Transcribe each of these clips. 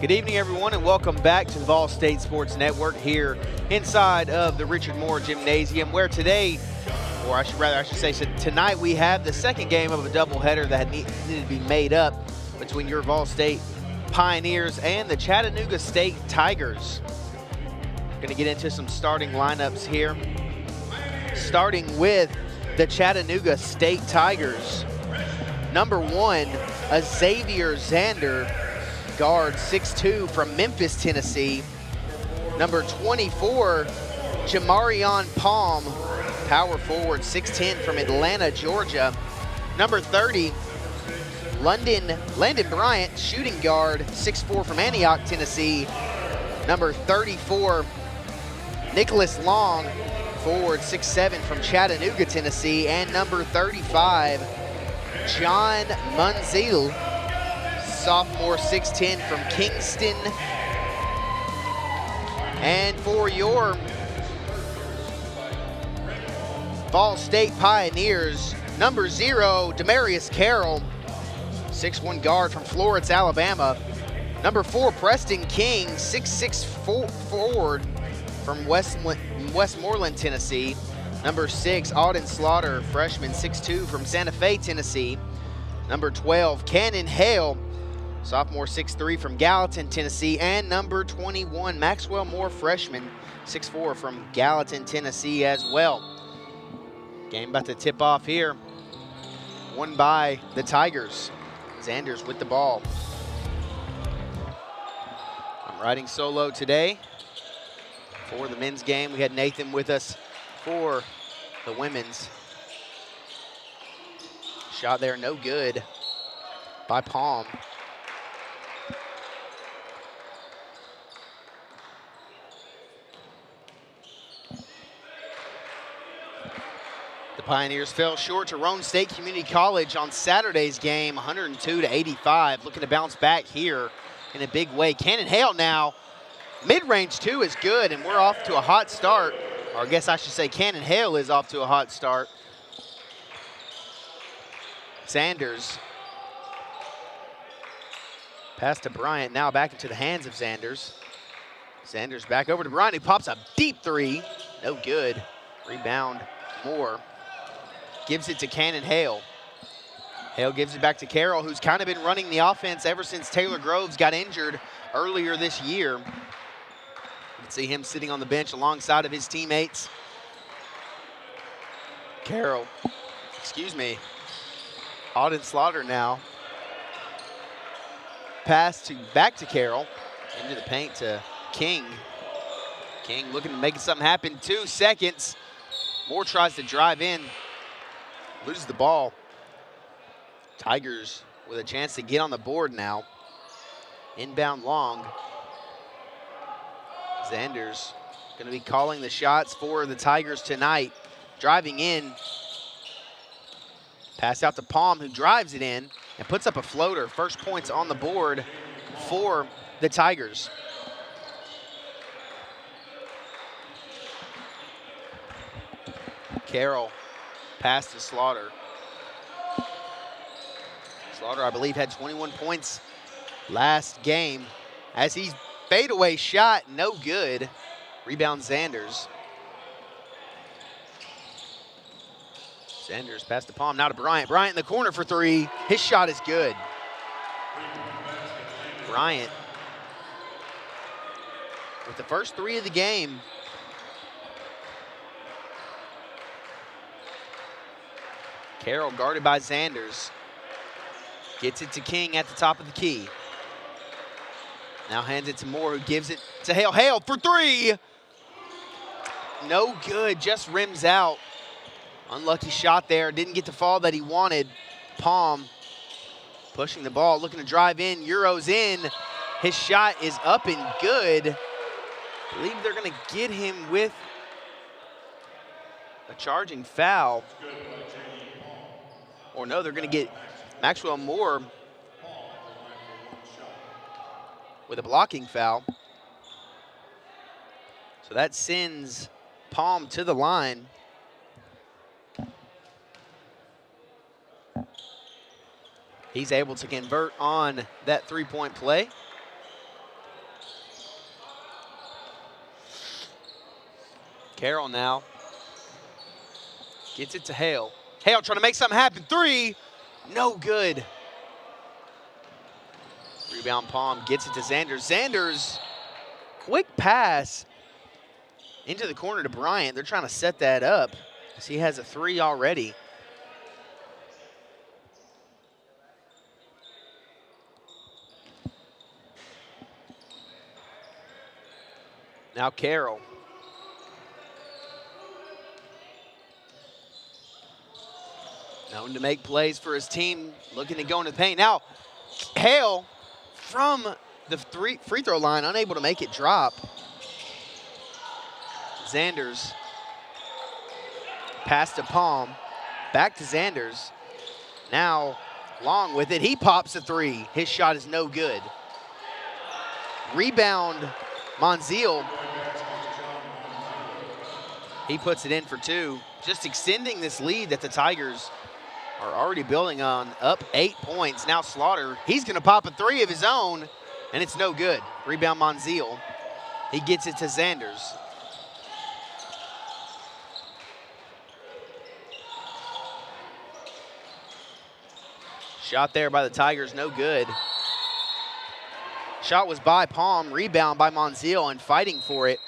Good evening, everyone, and welcome back to the VolState Sports Network here inside of the Richard Moore Gymnasium, where today, or I should say tonight, we have the second game of a doubleheader that needed to be made up between your VolState Pioneers and the Chattanooga State Tigers. We're going to get into some starting lineups here, starting with the Chattanooga State Tigers. Number 1, Xavier Zander, guard 6'2" from Memphis, Tennessee. Number 24, Jamarion Palm, power forward 6'10" from Atlanta, Georgia. Number 30, Landon Bryant, shooting guard 6'4" from Antioch, Tennessee. Number 34, Nicholas Long, forward 6'7" from Chattanooga, Tennessee. And number 35, John Munzil, sophomore 6'10" from Kingston. And for your VolState Pioneers, number 0, Demarius Carroll, 6'1" guard from Florence, Alabama. Number 4, Preston King, 6'6" forward from Westmoreland, Tennessee. Number 6, Auden Slaughter, freshman 6'2" from Santa Fe, Tennessee. Number 12, Cannon Hale, sophomore 6'3" from Gallatin, Tennessee. And number 21, Maxwell Moore, freshman 6'4" from Gallatin, Tennessee as well. Game about to tip off here. Won by the Tigers. Zanders with the ball. I'm riding solo today for the men's game. We had Nathan with us for the women's. Shot there, no good by Palm. The Pioneers fell short to Roane State Community College on Saturday's game, 102-85. Looking to bounce back here in a big way. Cannon Hale now, mid-range 2 is good, and we're off to a hot start. Or I guess I should say Cannon Hale is off to a hot start. Sanders. Pass to Bryant, now back into the hands of Sanders. Sanders back over to Bryant, he pops a deep 3. No good. Rebound, Moore. Gives it to Cannon Hale. Hale gives it back to Carroll, who's kind of been running the offense ever since Taylor Groves got injured earlier this year. You can see him sitting on the bench alongside of his teammates. Auden Slaughter now. Pass back to Carroll. Into the paint to King. King looking to make something happen. 2 seconds. Moore tries to drive in. Loses the ball. Tigers with a chance to get on the board now. Inbound long. Zanders going to be calling the shots for the Tigers tonight. Driving in. Pass out to Palm, who drives it in and puts up a floater. First points on the board for the Tigers. Carroll, pass to Slaughter. Slaughter, I believe, had 21 points last game. As he's fadeaway shot, no good. Rebound Zanders. Sanders pass to Palm, now to Bryant. Bryant in the corner for 3. His shot is good. Bryant with the first 3 of the game. Carroll guarded by Zanders. Gets it to King at the top of the key. Now hands it to Moore, who gives it to Hale. Hale for 3. No good, just rims out. Unlucky shot there, didn't get the fall that he wanted. Palm pushing the ball, looking to drive in, Euros in. His shot is up and good. I believe they're gonna get him with a charging foul. Or no, they're gonna get Maxwell Moore with a blocking foul. So that sends Palm to the line. He's able to convert on that three-point play. Carroll now gets it to Hale. Hale trying to make something happen. 3, no good. Rebound Palm gets it to Zanders. Zanders, quick pass into the corner to Bryant. They're trying to set that up as he has a 3 already. Now Carroll. Known to make plays for his team, looking to go into the paint. Now, Hale from the free throw line, unable to make it drop. Zanders, pass to Palm, back to Zanders. Now, Long with it, he pops a 3. His shot is no good. Rebound, Monzeal. He puts it in for 2, just extending this lead that the Tigers are already building on, up 8 points. Now Slaughter, he's gonna pop a 3 of his own, and it's no good. Rebound Monzeal. He gets it to Zanders. Shot there by the Tigers, no good. Shot was by Palm, rebound by Monzeal, and fighting for it.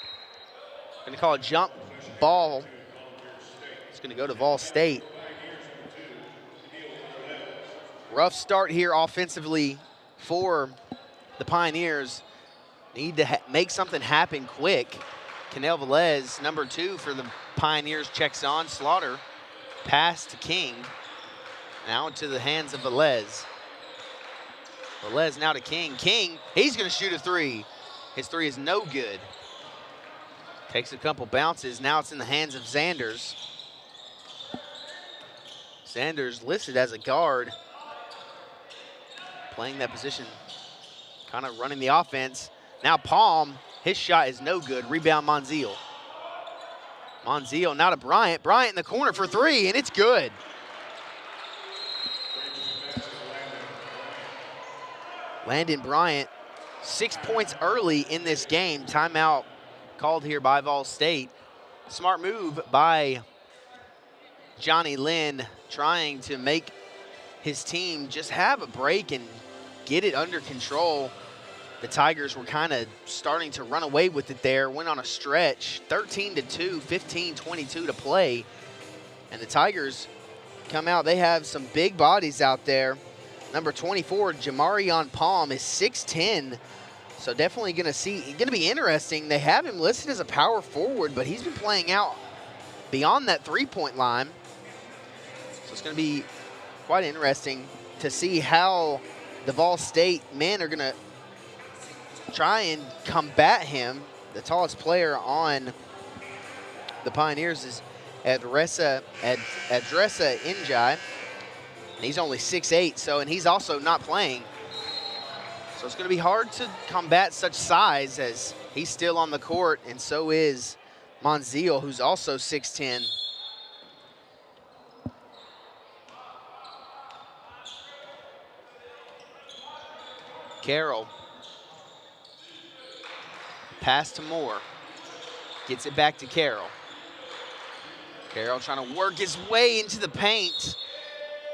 Gonna call a jump ball. It's gonna go to VolState. Rough start here offensively for the Pioneers. Need to make something happen quick. Canel Velez, number 2 for the Pioneers, checks on. Slaughter, pass to King. Now into the hands of Velez. Velez now to King. King, he's gonna shoot a 3. His 3 is no good. Takes a couple bounces. Now it's in the hands of Zanders. Zanders listed as a guard. Playing that position, kind of running the offense. Now Palm, his shot is no good. Rebound Monzeal. Monzeal now to Bryant. Bryant in the corner for 3, and it's good. Landon Bryant, 6 points early in this game. Timeout called here by VolState. Smart move by Johnny Lynn, trying to make his team just have a break and get it under control. The Tigers were kind of starting to run away with it there. Went on a stretch, 13-2, 15-22 to play. And the Tigers come out. They have some big bodies out there. Number 24, Jamarion Palm, is 6'10", so definitely going to be interesting. They have him listed as a power forward, but he's been playing out beyond that three-point line. So it's going to be quite interesting to see how the VolState men are going to try and combat him. The tallest player on the Pioneers is Adressa Njai. And he's only 6'8", and he's also not playing. So it's going to be hard to combat such size, as he's still on the court, and so is Monzeal, who's also 6'10". Carroll. Pass to Moore. Gets it back to Carroll. Carroll trying to work his way into the paint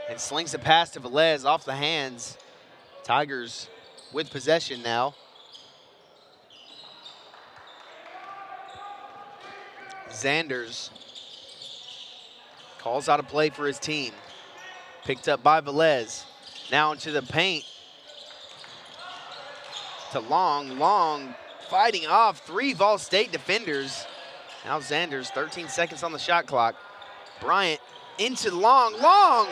and slings a pass to Velez off the hands. Tigers with possession now. Zanders calls out a play for his team. Picked up by Velez. Now into the paint to Long. Long fighting off 3 VolState defenders. Now Zanders, 13 seconds on the shot clock. Bryant into Long. Long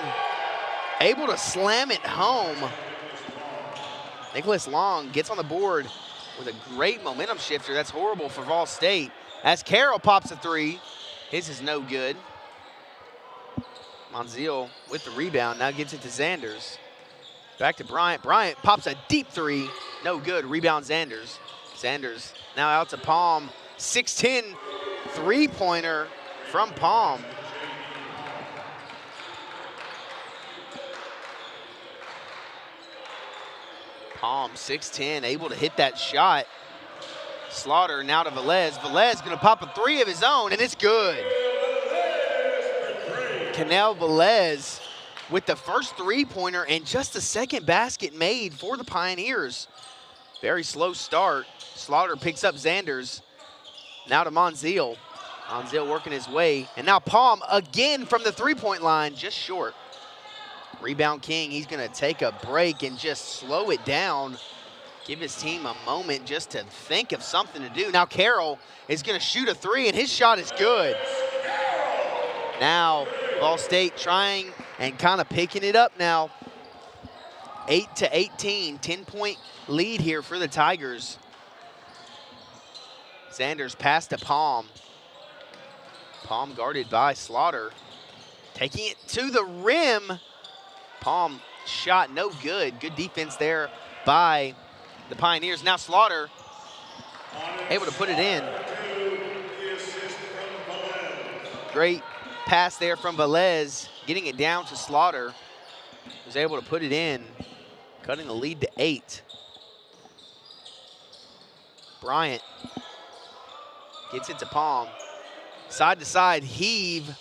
able to slam it home. Nicholas Long gets on the board with a great momentum shifter. That's horrible for VolState. As Carroll pops a 3, his is no good. Monzeal with the rebound, now gets it to Zanders. Back to Bryant. Bryant pops a deep 3, no good. Rebound Zanders. Zanders now out to Palm. 6'10", three-pointer from Palm. Palm, 6'10", able to hit that shot. Slaughter now to Velez. Velez going to pop a three of his own, and it's good. Canel Velez with the first three-pointer and just the second basket made for the Pioneers. Very slow start. Slaughter picks up Zanders. Now to Monzeal. Monzeal working his way. And now Palm again from the three-point line, just short. Rebound King, he's going to take a break and just slow it down. Give his team a moment just to think of something to do. Now Carroll is going to shoot a three, and his shot is good. Now VolState trying and kind of picking it up now. 8-18, 10-point lead here for the Tigers. Sanders pass to Palm. Palm guarded by Slaughter. Taking it to the rim. Palm shot no good. Good defense there by the Pioneers. Now Slaughter able to put it in. Great pass there from Velez, getting it down to Slaughter. Was able to put it in, cutting the lead to 8. Bryant gets it to Palm. Side to side heave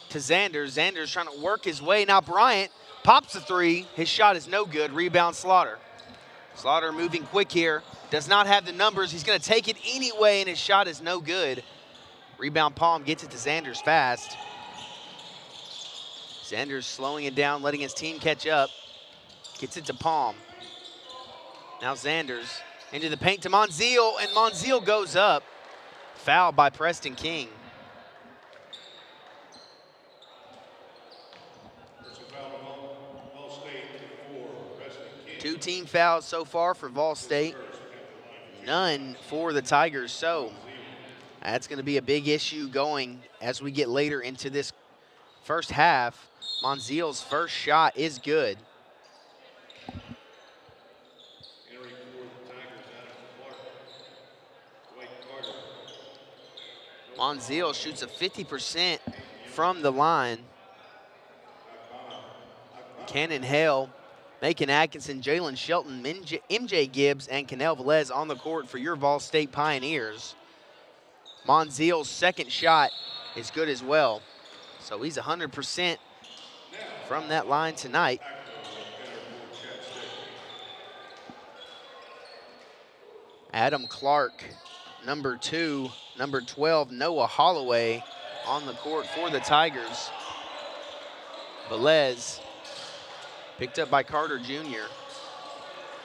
to Zanders. Zanders trying to work his way. Now Bryant pops a three. His shot is no good. Rebound Slaughter. Slaughter moving quick here. Does not have the numbers. He's going to take it anyway, and his shot is no good. Rebound Palm gets it to Zanders fast. Zanders slowing it down, letting his team catch up. Gets it to Palm. Now Zanders into the paint to Monzeal, and Monzeal goes up. Foul by Preston King. Two team fouls so far for VolState. None for the Tigers. So that's going to be a big issue going as we get later into this first half. Monzeal's first shot is good. Monzeal shoots a 50% from the line. Cannon Hale, Macon Atkinson, Jalen Shelton, MJ Gibbs, and Canel Velez on the court for your VolState Pioneers. Monzeal's second shot is good as well. So he's 100% from that line tonight. Adam Clark, number 2, number 12, Noah Holloway on the court for the Tigers. Velez picked up by Carter Jr.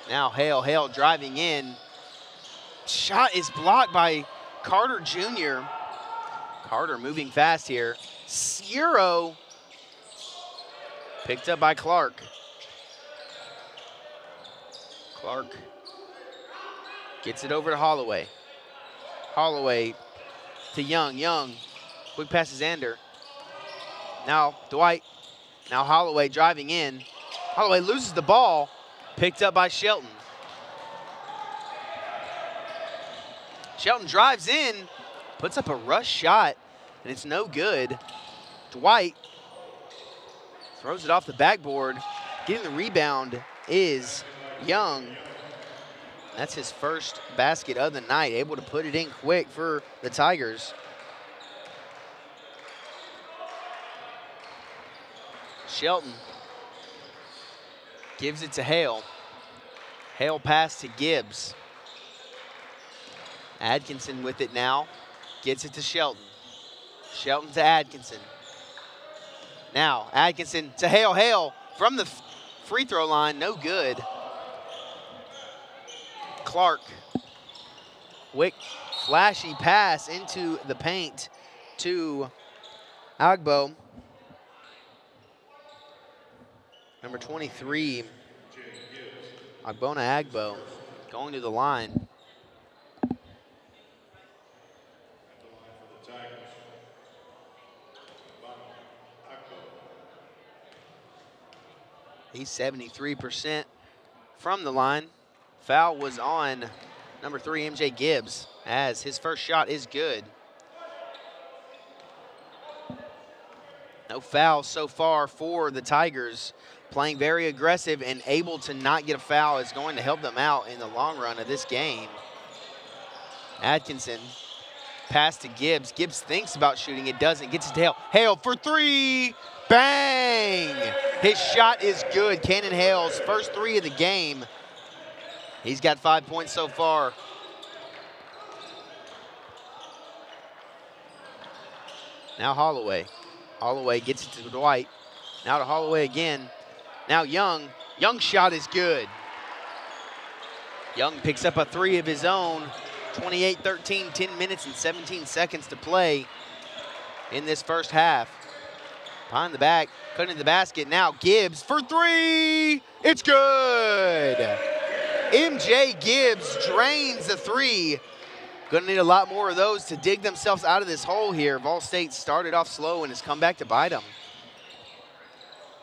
Now Hale driving in. Shot is blocked by Carter Jr. Carter moving fast here. Euro picked up by Clark. Clark gets it over to Holloway. Holloway to Young. Young, quick pass to Xander. Now Dwight. Now Holloway driving in. Holloway loses the ball, picked up by Shelton. Shelton drives in, puts up a rush shot, and it's no good. Dwight throws it off the backboard. Getting the rebound is Young. That's his first basket of the night, able to put it in quick for the Tigers. Shelton gives it to Hale. Hale pass to Gibbs. Atkinson with it now. Gets it to Shelton. Shelton to Atkinson. Now Atkinson to Hale. Hale from the free throw line, no good. Clark. Quick, flashy pass into the paint to Agbo. Number 23, Agbona Agbo, going to the line. He's 73% from the line. Foul was on number 3, MJ Gibbs, as his first shot is good. No fouls so far for the Tigers. Playing very aggressive and able to not get a foul is going to help them out in the long run of this game. Atkinson, pass to Gibbs. Gibbs thinks about shooting, it doesn't. Gets it to Hale. Hale for three, bang! His shot is good. Cannon Hale's first three of the game. He's got 5 points so far. Now Holloway. Holloway gets it to Dwight. Now to Holloway again. Now Young. Young's shot is good. Young picks up a three of his own. 28-13, 10 minutes and 17 seconds to play in this first half. Behind the back, put it in the basket. Now Gibbs for three. It's good. MJ Gibbs drains the three. Gonna need a lot more of those to dig themselves out of this hole here. VolState started off slow and has come back to bite them.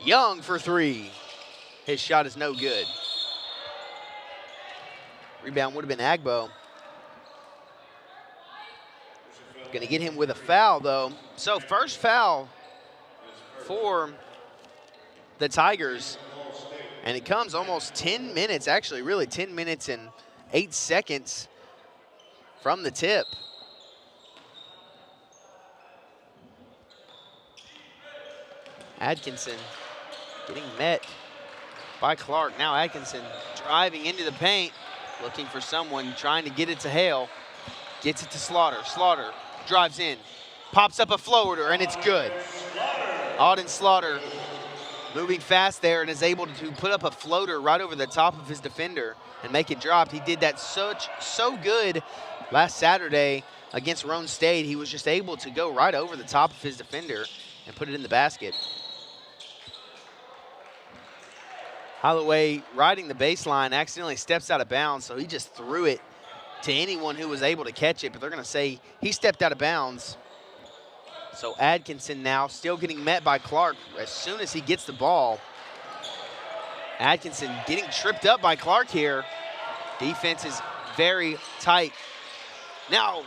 Young for three. His shot is no good. Rebound would have been Agbo. Gonna get him with a foul though. So first foul for the Tigers. And it comes almost 10 minutes, actually really 10 minutes and 8 seconds from the tip. Atkinson getting met by Clark. Now Atkinson driving into the paint, looking for someone, trying to get it to Hale. Gets it to Slaughter. Slaughter drives in, pops up a floater, and it's good. Auden Slaughter moving fast there and is able to put up a floater right over the top of his defender and make it drop. He did that so good last Saturday against Roan State. He was just able to go right over the top of his defender and put it in the basket. Holloway riding the baseline accidentally steps out of bounds, so he just threw it to anyone who was able to catch it, but they're gonna say he stepped out of bounds. So Atkinson now still getting met by Clark as soon as he gets the ball. Atkinson getting tripped up by Clark here. Defense is very tight. Now,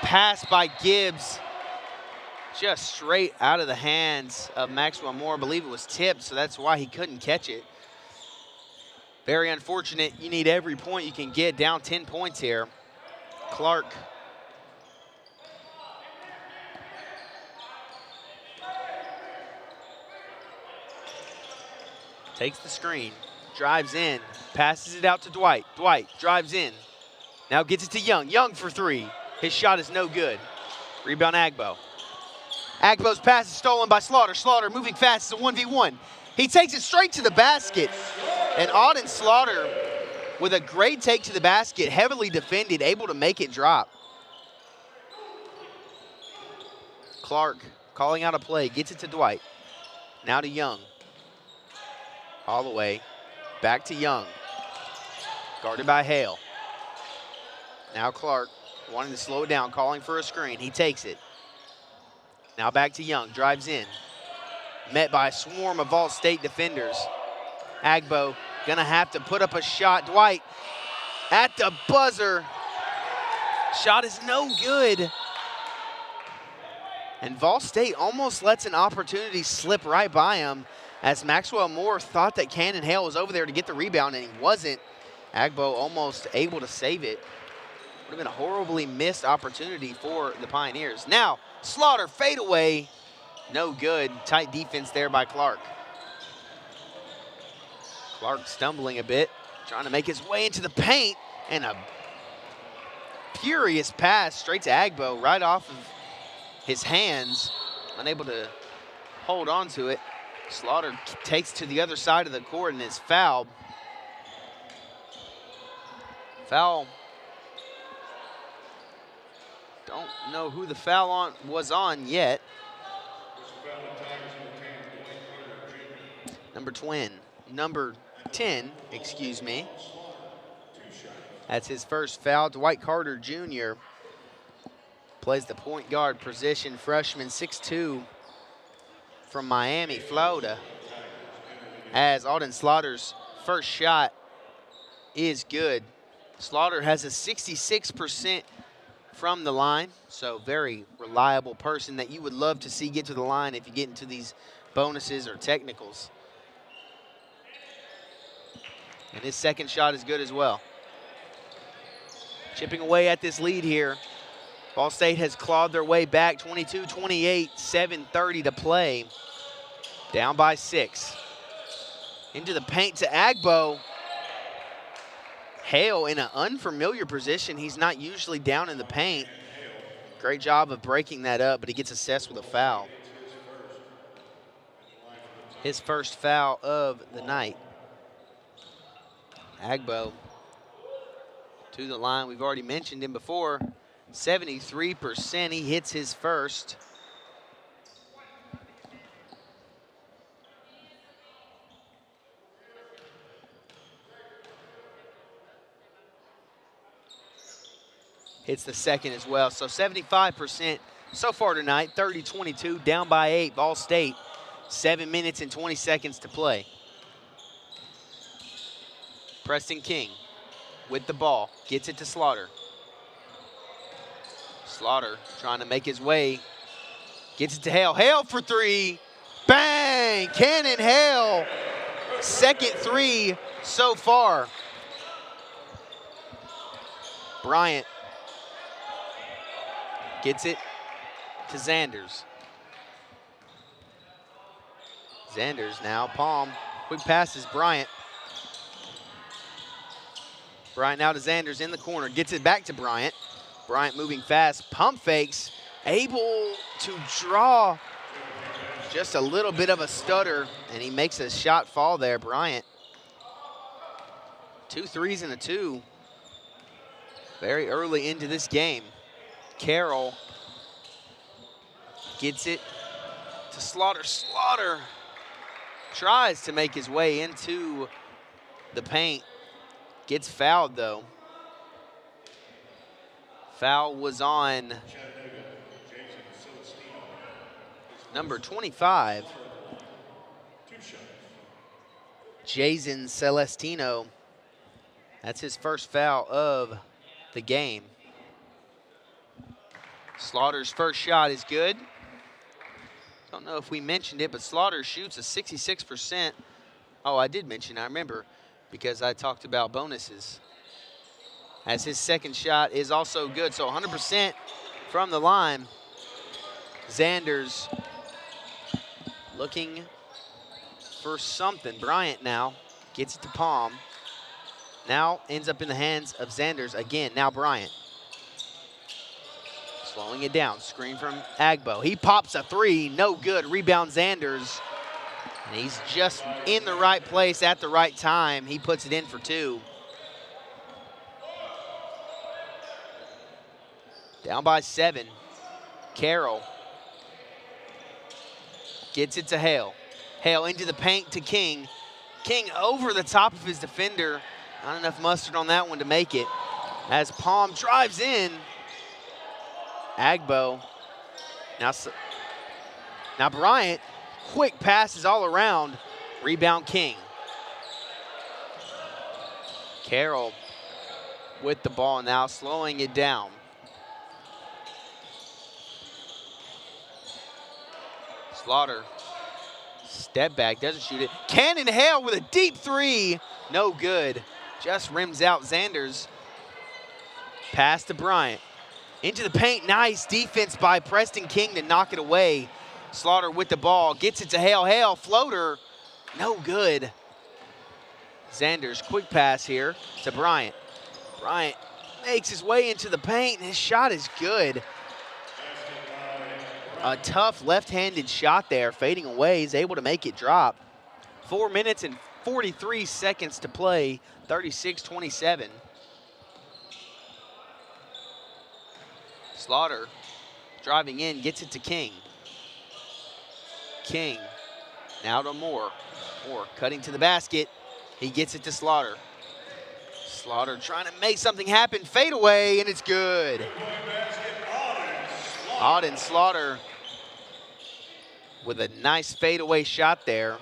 pass by Gibbs, just straight out of the hands of Maxwell Moore. I believe it was tipped, so that's why he couldn't catch it. Very unfortunate. You need every point you can get, down 10 points here. Clark takes the screen, drives in, passes it out to Dwight. Dwight drives in, now gets it to Young. Young for three. His shot is no good. Rebound Agbo. Agbo's pass is stolen by Slaughter. Slaughter moving fast, it's a 1v1. He takes it straight to the basket. And Auden Slaughter with a great take to the basket, heavily defended, able to make it drop. Clark calling out a play, gets it to Dwight. Now to Young. All the way back to Young. Guarded by Hale. Now Clark wanting to slow it down, calling for a screen. He takes it. Now back to Young, drives in. Met by a swarm of VolState defenders. Agbo gonna have to put up a shot. Dwight at the buzzer. Shot is no good. And VolState almost lets an opportunity slip right by him, as Maxwell Moore thought that Cannon Hale was over there to get the rebound, and he wasn't. Agbo almost able to save it. Would have been a horribly missed opportunity for the Pioneers. Now, Slaughter fadeaway. No good. Tight defense there by Clark. Clark stumbling a bit, trying to make his way into the paint, and a furious pass straight to Agbo, right off of his hands. Unable to hold on to it. Slaughter takes to the other side of the court and is fouled. Foul. Don't know who the foul was on yet. Number 10, excuse me. That's his first foul. Dwight Carter Jr. plays the point guard position, freshman, 6'2", from Miami, Florida. As Auden Slaughter's first shot is good. Slaughter has a 66% from the line, so very reliable person that you would love to see get to the line if you get into these bonuses or technicals. And his second shot is good as well. chipping away at this lead here. VolState has clawed their way back, 22-28, 7:30 to play. Down by 6. Into the paint to Agbo. Hale in an unfamiliar position. He's not usually down in the paint. Great job of breaking that up, but he gets assessed with a foul. His first foul of the night. Agbo to the line. We've already mentioned him before. 73%. He hits his first. Hits the second as well. So 75% so far tonight. 30-22, down by 8. VolState, 7 minutes and 20 seconds to play. Preston King with the ball. Gets it to Slaughter. Slaughter trying to make his way. Gets it to Hale. Hale for 3. Bang! Cannon Hale. Second 3 so far. Bryant gets it to Zanders. Zanders now, Palm. Quick passes, Bryant. Bryant now to Zanders in the corner. Gets it back to Bryant. Bryant moving fast, pump fakes. Able to draw just a little bit of a stutter, and he makes a shot fall there, Bryant. 2 threes and a 2. Very early into this game. Carroll gets it to Slaughter. Slaughter tries to make his way into the paint. Gets fouled, though. Foul was on number 25, Jason Celestino. That's his first foul of the game. Slaughter's first shot is good. Don't know if we mentioned it, but Slaughter shoots a 66%. Oh, I did mention, I remember, because I talked about bonuses. As his second shot is also good, so 100% from the line. Zanders looking for something. Bryant now gets it to Palm. Now ends up in the hands of Zanders again. Now Bryant. Slowing it down. Screen from Agbo. He pops a 3. No good. Rebound Zanders. And he's just in the right place at the right time. He puts it in for 2. Down by 7. Carroll gets it to Hale. Hale into the paint to King. King over the top of his defender. Not enough mustard on that one to make it. As Palm drives in. Agbo. Now Bryant. Quick passes all around. Rebound King. Carroll with the ball now, slowing it down. Slaughter. Step back, doesn't shoot it. Cannon Hale with a deep 3. No good. Just rims out Zanders. Pass to Bryant. Into the paint. Nice defense by Preston King to knock it away. Slaughter with the ball. Gets it to Hale. Hale, floater. No good. Zanders, quick pass here to Bryant. Bryant makes his way into the paint, and his shot is good. A tough left-handed shot there, fading away. He's able to make it drop. 4 minutes and 43 seconds to play, 36-27. Slaughter driving in, gets it to King. King now to Moore. Moore cutting to the basket. He gets it to Slaughter. Slaughter trying to make something happen. Fade away, and it's good. Auden Slaughter with a nice fadeaway shot there.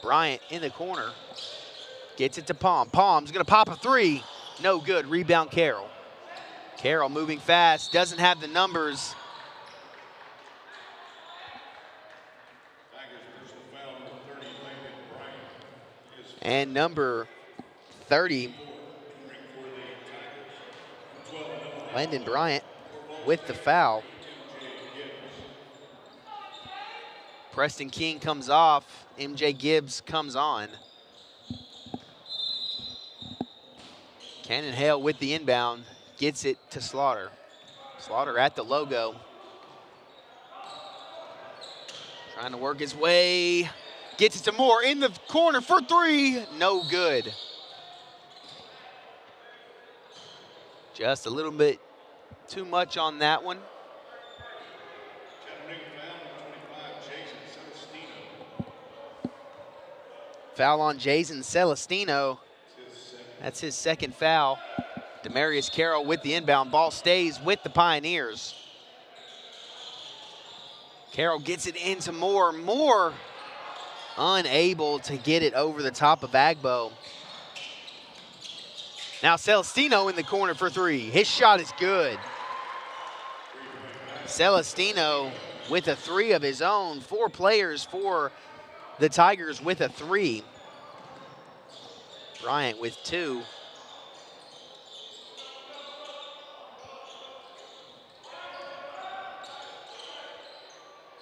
Bryant in the corner. Gets it to Palm. Palm's going to pop a 3. No good. Rebound Carroll. Carroll moving fast. Doesn't have the numbers. And number 30 Landon Bryant with the foul. Preston King comes off. MJ Gibbs comes on. Cannon Hale with the inbound. Gets it to Slaughter. Slaughter at the logo. Trying to work his way. Gets it to Moore in the corner for three. No good. Just a little bit too much on that one. Foul on Jason Celestino. That's his second foul. Demarius Carroll with the inbound. Ball stays with the Pioneers. Carroll gets it into Moore. Moore unable to get it over the top of Agbo. Now Celestino in the corner for three. His shot is good. Celestino with a three of his own. 4 players for the Tigers with a three. Bryant with 2.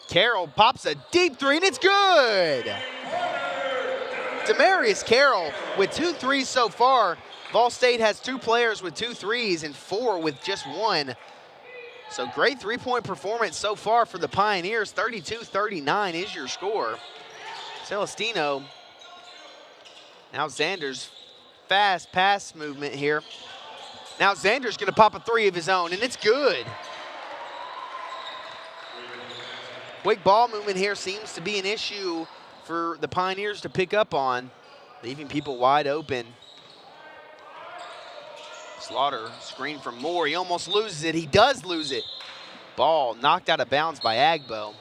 Carroll pops a deep three, and it's good. Demarius Carroll with 2 threes so far. VolState has 2 players with 2 threes and 4 with just 1. So great three-point performance so far for the Pioneers. 32-39 is your score. Celestino. Now Xander's fast pass movement here. Now Xander's gonna pop a 3 of his own, and it's good. Quick ball movement here seems to be an issue for the Pioneers to pick up on, leaving people wide open. Slaughter, screen from Moore. He almost loses it. He does lose it. Ball knocked out of bounds by Agbo.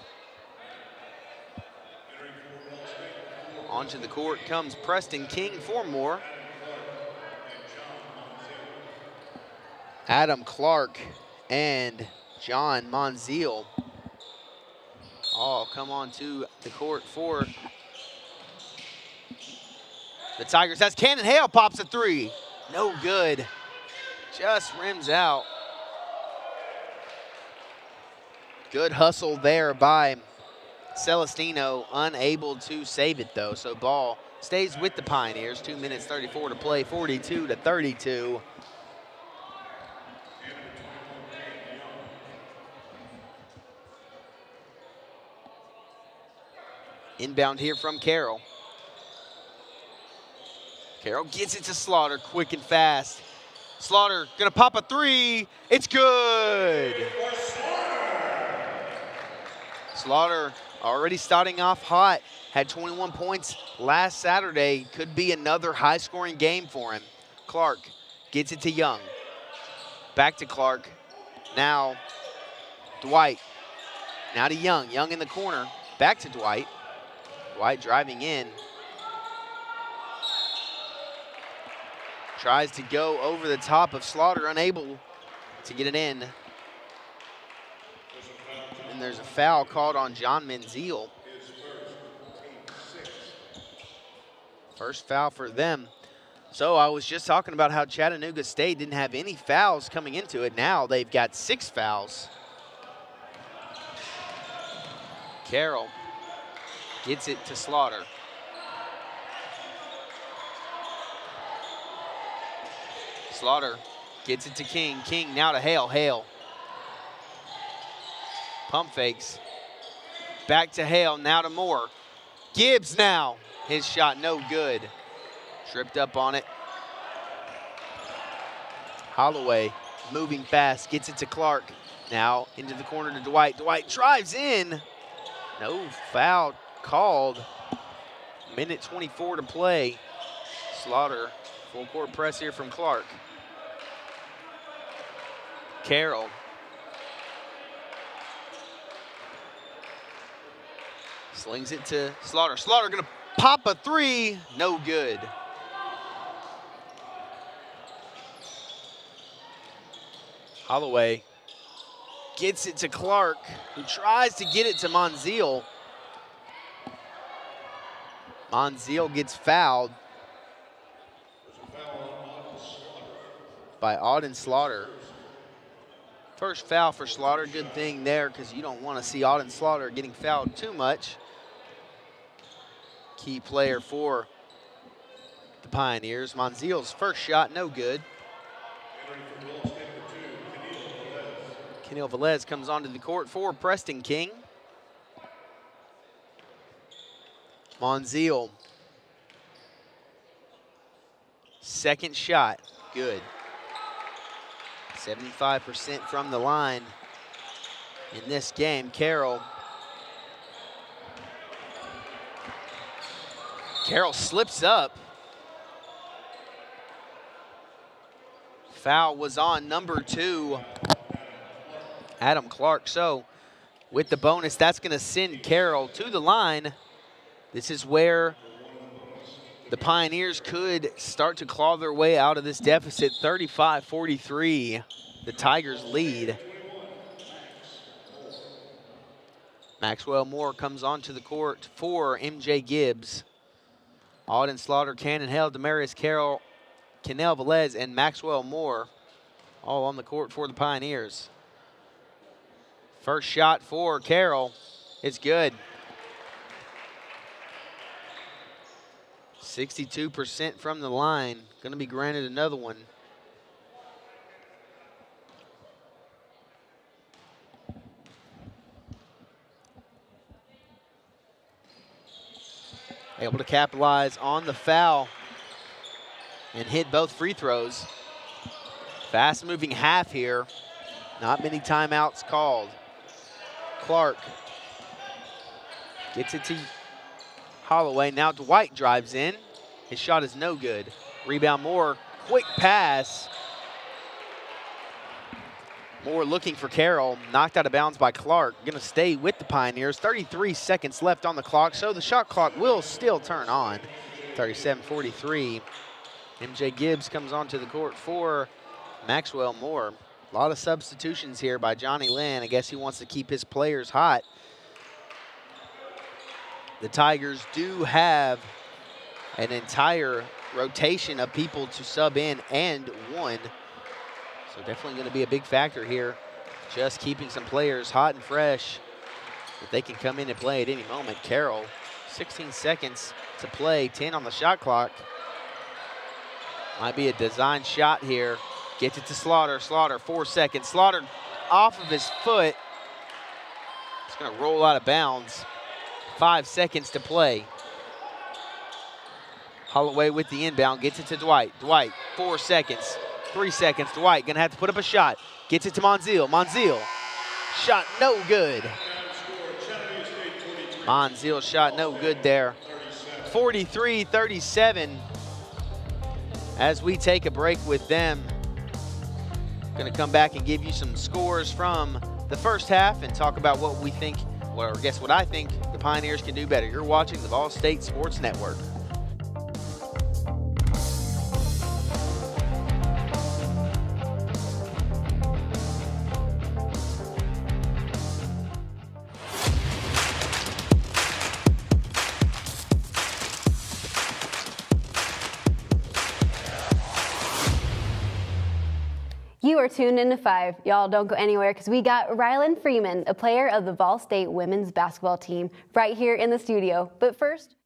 Onto the court comes Preston King for Moore. Adam Clark and John Monzeal all come onto the court for the Tigers. That's Cannon Hale pops a 3. No good. Just rims out. Good hustle there by Celestino. Unable to save it though. So ball stays with the Pioneers. 2 minutes 34 to play. 42-32. Inbound here from Carroll. Carroll gets it to Slaughter quick and fast. Slaughter gonna pop a 3. It's good. Slaughter already starting off hot. Had 21 points last Saturday. Could be another high-scoring game for him. Clark gets it to Young. Back to Clark. Now Dwight. Now to Young. Young in the corner. Back to Dwight. Dwight driving in. Tries to go over the top of Slaughter, unable to get it in. And there's a foul called on John Menziel. First foul for them. So I was just talking about how Chattanooga State didn't have any fouls coming into it. Now they've got 6 fouls. Carroll gets it to Slaughter. Slaughter gets it to King. King now to Hale. Hale. Pump fakes. Back to Hale. Now to Moore. Gibbs now. His shot no good. Tripped up on it. Holloway moving fast. Gets it to Clark. Now into the corner to Dwight. Dwight drives in. No foul called. Minute 24 to play. Slaughter. Full court press here from Clark. Carroll. Slings it to Slaughter. Slaughter gonna pop a 3. No good. Holloway gets it to Clark, who tries to get it to Monzeal. Monzeal gets fouled by Auden Slaughter. First foul for Slaughter. Good thing there because you don't want to see Alden Slaughter getting fouled too much. Key player for the Pioneers. Monziel's first shot, no good. Kenil Velez comes onto the court for Preston King. Monziel. Second shot, good. 75% from the line in this game. Carroll slips up. Foul was on number 2, Adam Clark. So with the bonus, that's going to send Carroll to the line. This is where the Pioneers could start to claw their way out of this deficit. 35-43, the Tigers lead. Maxwell Moore comes onto the court for MJ Gibbs. Alden Slaughter, Cannon Hale, Demarius Carroll, Kenel Velez, and Maxwell Moore all on the court for the Pioneers. First shot for Carroll. It's good. 62% from the line. Going to be granted another one. Able to capitalize on the foul and hit both free throws. Fast moving half here. Not many timeouts called. Clark gets it to Holloway. Now Dwight drives in. His shot is no good. Rebound Moore. Quick pass. Moore looking for Carroll. Knocked out of bounds by Clark. Going to stay with the Pioneers. 33 seconds left on the clock, so the shot clock will still turn on. 37-43. MJ Gibbs comes onto the court for Maxwell Moore. A lot of substitutions here by Johnny Lynn. I guess he wants to keep his players hot. The Tigers do have an entire rotation of people to sub in and one. So definitely going to be a big factor here. Just keeping some players hot and fresh that they can come in and play at any moment. Carroll, 16 seconds to play, 10 on the shot clock. Might be a design shot here. Gets it to Slaughter. Slaughter, 4 seconds. Slaughter off of his foot. It's going to roll out of bounds. 5 seconds to play. Holloway with the inbound, gets it to Dwight. Dwight, 4 seconds. 3 seconds. Dwight gonna have to put up a shot. Gets it to Monziel. Monziel, shot no good. Monziel shot no good there. 43-37. As we take a break with them, gonna come back and give you some scores from the first half and talk about what we think, or I guess what I think the Pioneers can do better. You're watching the VolState Sports Network. You are tuned into 5. Y'all don't go anywhere because we got Rylan Freeman, a player of the VolState women's basketball team, right here in the studio. But first,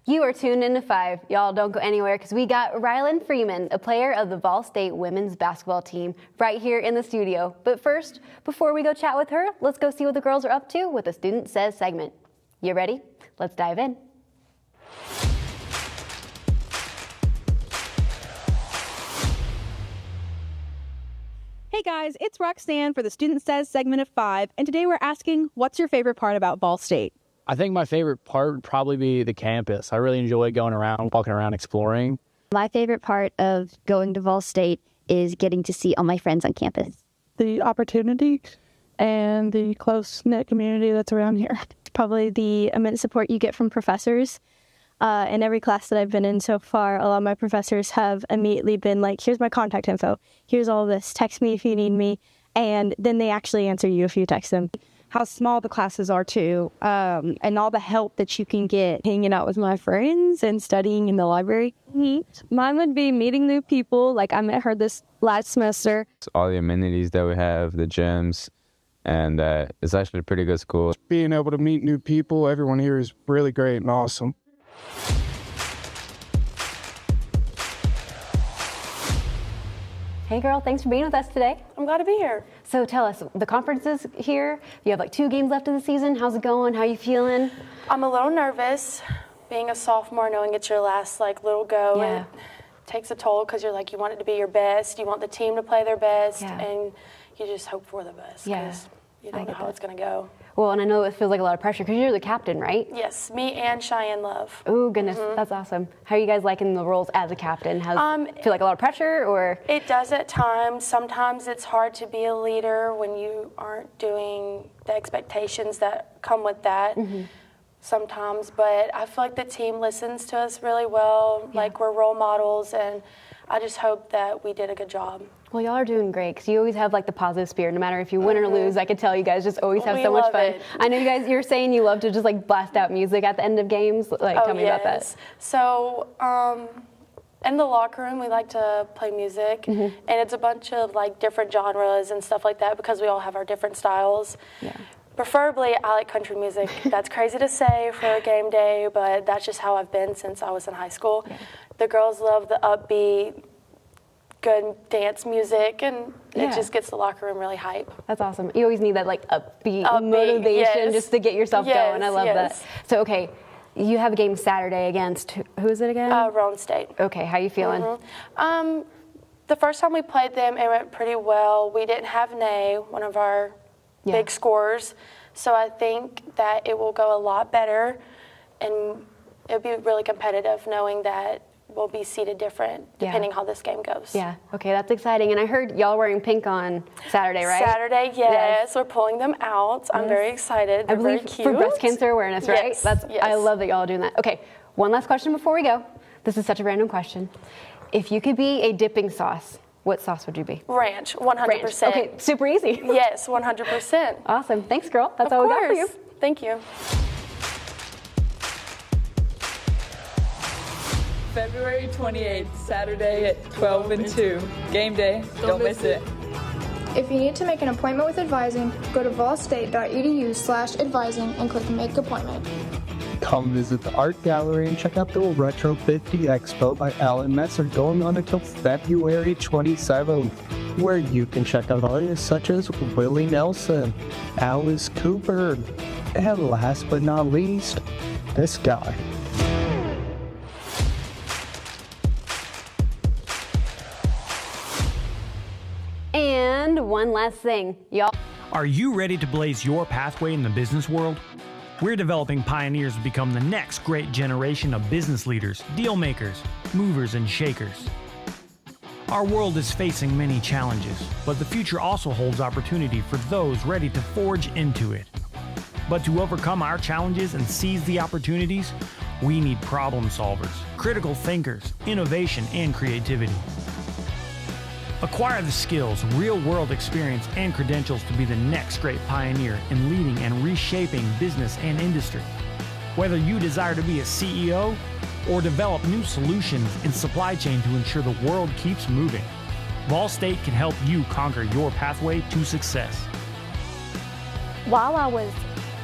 you are tuned into 5. Y'all don't go anywhere because we got Rylan Freeman, a player of the VolState women's basketball team, right here in the studio. But first, before we go chat with her, let's go see what the girls are up to with the Student Says segment. You ready? Let's dive in. Hey guys, it's Roxanne for the Student Says segment of 5, and today we're asking, what's your favorite part about VolState? I think my favorite part would probably be the campus. I really enjoy going around, walking around, exploring. My favorite part of going to VolState is getting to see all my friends on campus. The opportunity and the close-knit community that's around here. Probably the immense support you get from professors. In every class that I've been in so far, a lot of my professors have immediately been like, here's my contact info, here's all this, text me if you need me, and then they actually answer you if you text them. How small the classes are too, and all the help that you can get hanging out with my friends and studying in the library. Mine would be meeting new people. Like I met her this last semester. All the amenities that we have, the gyms, and it's actually a pretty good school. Being able to meet new people, everyone here is really great and awesome. Hey girl, thanks for being with us today. I'm glad to be here. So tell us, the conference is here. You have like 2 games left of the season. How's it going? How you feeling? I'm a little nervous. Being a sophomore, knowing it's your last like little go, Yeah. it takes a toll because you're like, you want it to be your best. You want the team to play their best, Yeah. and you just hope for the best. Yeah. 'Cause you don't know how it's going to go. Well, and I know it feels like a lot of pressure because you're the captain, right? Yes, me and Cheyenne Love. Oh, goodness. That's awesome. How are you guys liking the roles as a captain? Feel like a lot of pressure or? It does at times. Sometimes it's hard to be a leader when you aren't doing the expectations that come with that. Sometimes, but I feel like the team listens to us really well. Like we're role models, and I just hope that we did a good job. Well, y'all are doing great because you always have like the positive spirit. No matter if you win or lose, I could tell you guys just always have We so much love fun. it. I know you guys, you're saying you love to just like blast out music at the end of games. Like, tell me about that. So, in the locker room, we like to play music, and it's a bunch of like different genres and stuff like that because we all have our different styles. Yeah. Preferably, I like country music. That's crazy to say for a game day, but that's just how I've been since I was in high school. Yeah. The girls love the upbeat, good dance music, and it just gets the locker room really hype. That's awesome. You always need that like upbeat motivation yes. just to get yourself going. I love yes. that. So, okay, you have a game Saturday against, who is it again? VolState. Okay, how you feeling? The first time we played them, it went pretty well. We didn't have Nay, one of our big scorers, so I think that it will go a lot better, and it'll be really competitive knowing that we'll be seated different depending how this game goes. Yeah, okay, that's exciting. And I heard y'all wearing pink on Saturday, right? Saturday, yes. We're pulling them out. I'm very excited. They're I believe very cute. for breast cancer awareness, right? Yes, I love that y'all are doing that. Okay, one last question before we go. This is such a random question. If you could be a dipping sauce, what sauce would you be? Ranch, 100%. Ranch. Okay, super easy. Yes, 100%. Awesome. Thanks, girl. That's all we got for you. Thank you. February 28th, Saturday at 12 and 2. Game day. Don't miss it. If you need to make an appointment with advising, go to volstate.edu/advising and click Make Appointment. Come visit the art gallery and check out the Retro 50 Expo by Alan Messer going on until February 27th, where you can check out artists such as Willie Nelson, Alice Cooper, and last but not least, this guy. And one last thing, y'all. Are you ready to blaze your pathway in the business world? We're developing pioneers to become the next great generation of business leaders, deal makers, movers, and shakers. Our world is facing many challenges, but the future also holds opportunity for those ready to forge into it. But to overcome our challenges and seize the opportunities, we need problem solvers, critical thinkers, innovation, and creativity. Acquire the skills, real-world experience, and credentials to be the next great pioneer in leading and reshaping business and industry. Whether you desire to be a CEO or develop new solutions in supply chain to ensure the world keeps moving, VolState can help you conquer your pathway to success. While I was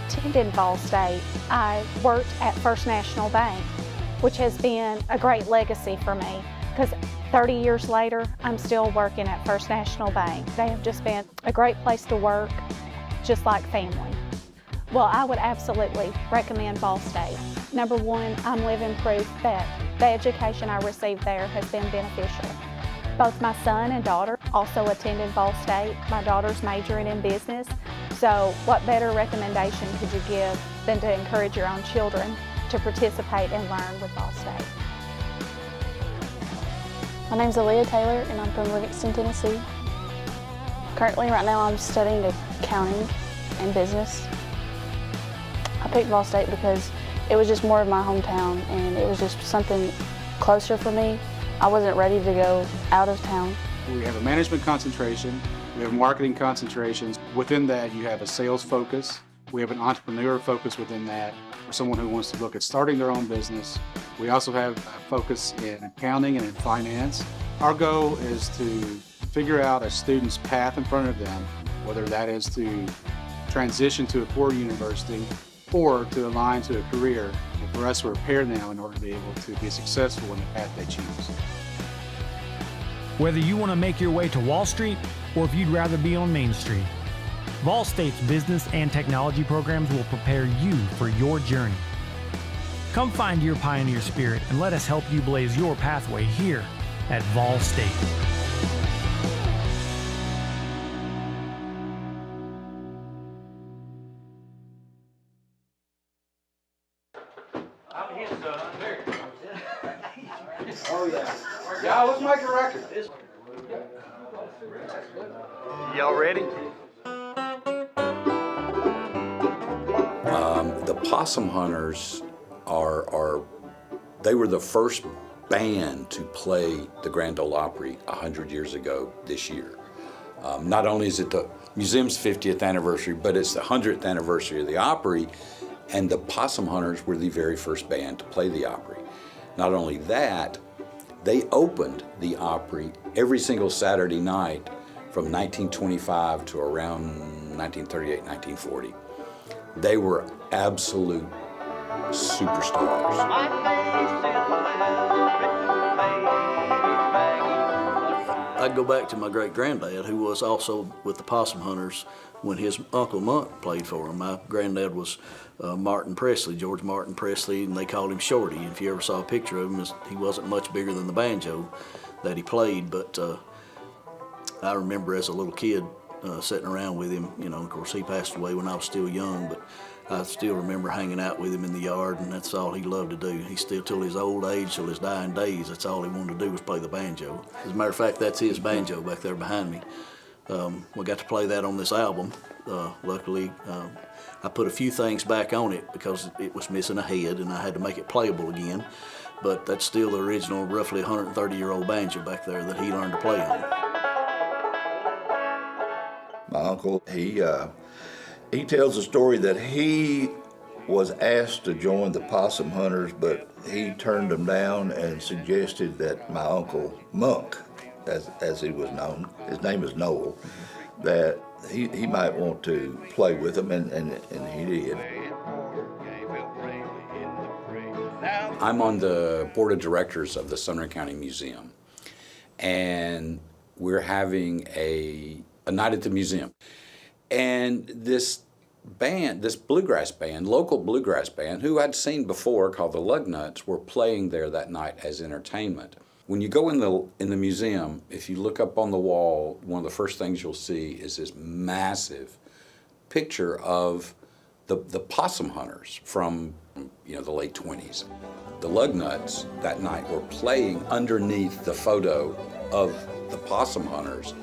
attending VolState, I worked at First National Bank, which has been a great legacy for me because 30 years later, I'm still working at First National Bank. They have just been a great place to work, just like family. Well, I would absolutely recommend VolState. Number one, I'm living proof that the education I received there has been beneficial. Both my son and daughter also attended VolState. My daughter's majoring in business, so what better recommendation could you give than to encourage your own children to participate and learn with VolState? My name's Aaliyah Taylor and I'm from Livingston, Tennessee. Currently, right now, I'm studying accounting and business. I picked VolState because it was just more of my hometown, and it was just something closer for me. I wasn't ready to go out of town. We have a management concentration, we have marketing concentrations. Within that, you have a sales focus. We have an entrepreneur focus within that, for someone who wants to look at starting their own business. We also have a focus in accounting and in finance. Our goal is to figure out a student's path in front of them, whether that is to transition to a core university or to align to a career, and for us to prepare them in order to be able to be successful in the path they choose. Whether you want to make your way to Wall Street or if you'd rather be on Main Street, VolState's business and technology programs will prepare you for your journey. Come find your pioneer spirit and let us help you blaze your pathway here at VolState. Oh yeah. Yeah, let's make a record. Y'all ready? The Possum Hunters they were the first band to play the Grand Ole Opry 100 years ago this year. Not only is it the museum's 50th anniversary, but it's the 100th anniversary of the Opry, and the Possum Hunters were the very first band to play the Opry. Not only that, they opened the Opry every single Saturday night from 1925 to around 1938, 1940. They were absolute superstars. I'd go back to my great-granddad, who was also with the Possum Hunters when his Uncle Monk played for him. My granddad was Martin Presley, George Martin Presley, and they called him Shorty. And if you ever saw a picture of him, he wasn't much bigger than the banjo that he played, but I remember as a little kid sitting around with him. You know, of course, he passed away when I was still young, but I still remember hanging out with him in the yard, and that's all he loved to do. He still, till his old age, till his dying days, that's all he wanted to do was play the banjo. As a matter of fact, that's his banjo back there behind me. We got to play that on this album. Luckily, I put a few things back on it because it was missing a head, and I had to make it playable again. But that's still the original, roughly 130-year-old banjo back there that he learned to play on. My uncle, he tells a story that he was asked to join the Possum Hunters, but he turned them down and suggested that my uncle Monk, as he was known, his name is Noel, that he might want to play with them, and he did. I'm on the board of directors of the Sumner County Museum, and we're having a night at the museum. And this band, this bluegrass band, local bluegrass band, who I'd seen before, called the Lugnuts, were playing there that night as entertainment. When you go in the museum, if you look up on the wall, one of the first things you'll see is this massive picture of the Possum Hunters from the late 20s. The Lugnuts that night were playing underneath the photo of the Possum Hunters,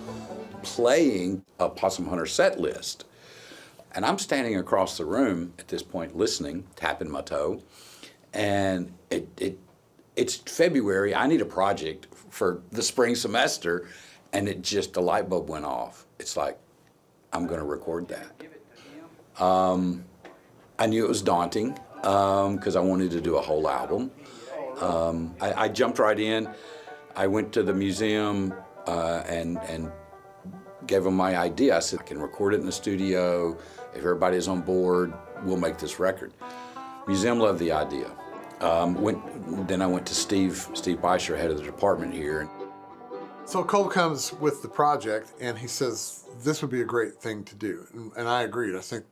playing a Possum Hunter set list. And I'm standing across the room at this point listening, tapping my toe, and it's February. I need a project for the spring semester, and the light bulb went off. It's like, I'm going to record that. I knew it was daunting because I wanted to do a whole album. I jumped right in. I went to the museum and gave them my idea. I said, I can record it in the studio. If everybody's on board, we'll make this record. Museum loved the idea. Then I went to Steve Beischer, head of the department here. So Cole comes with the project, and he says, this would be a great thing to do. And I agreed. I said,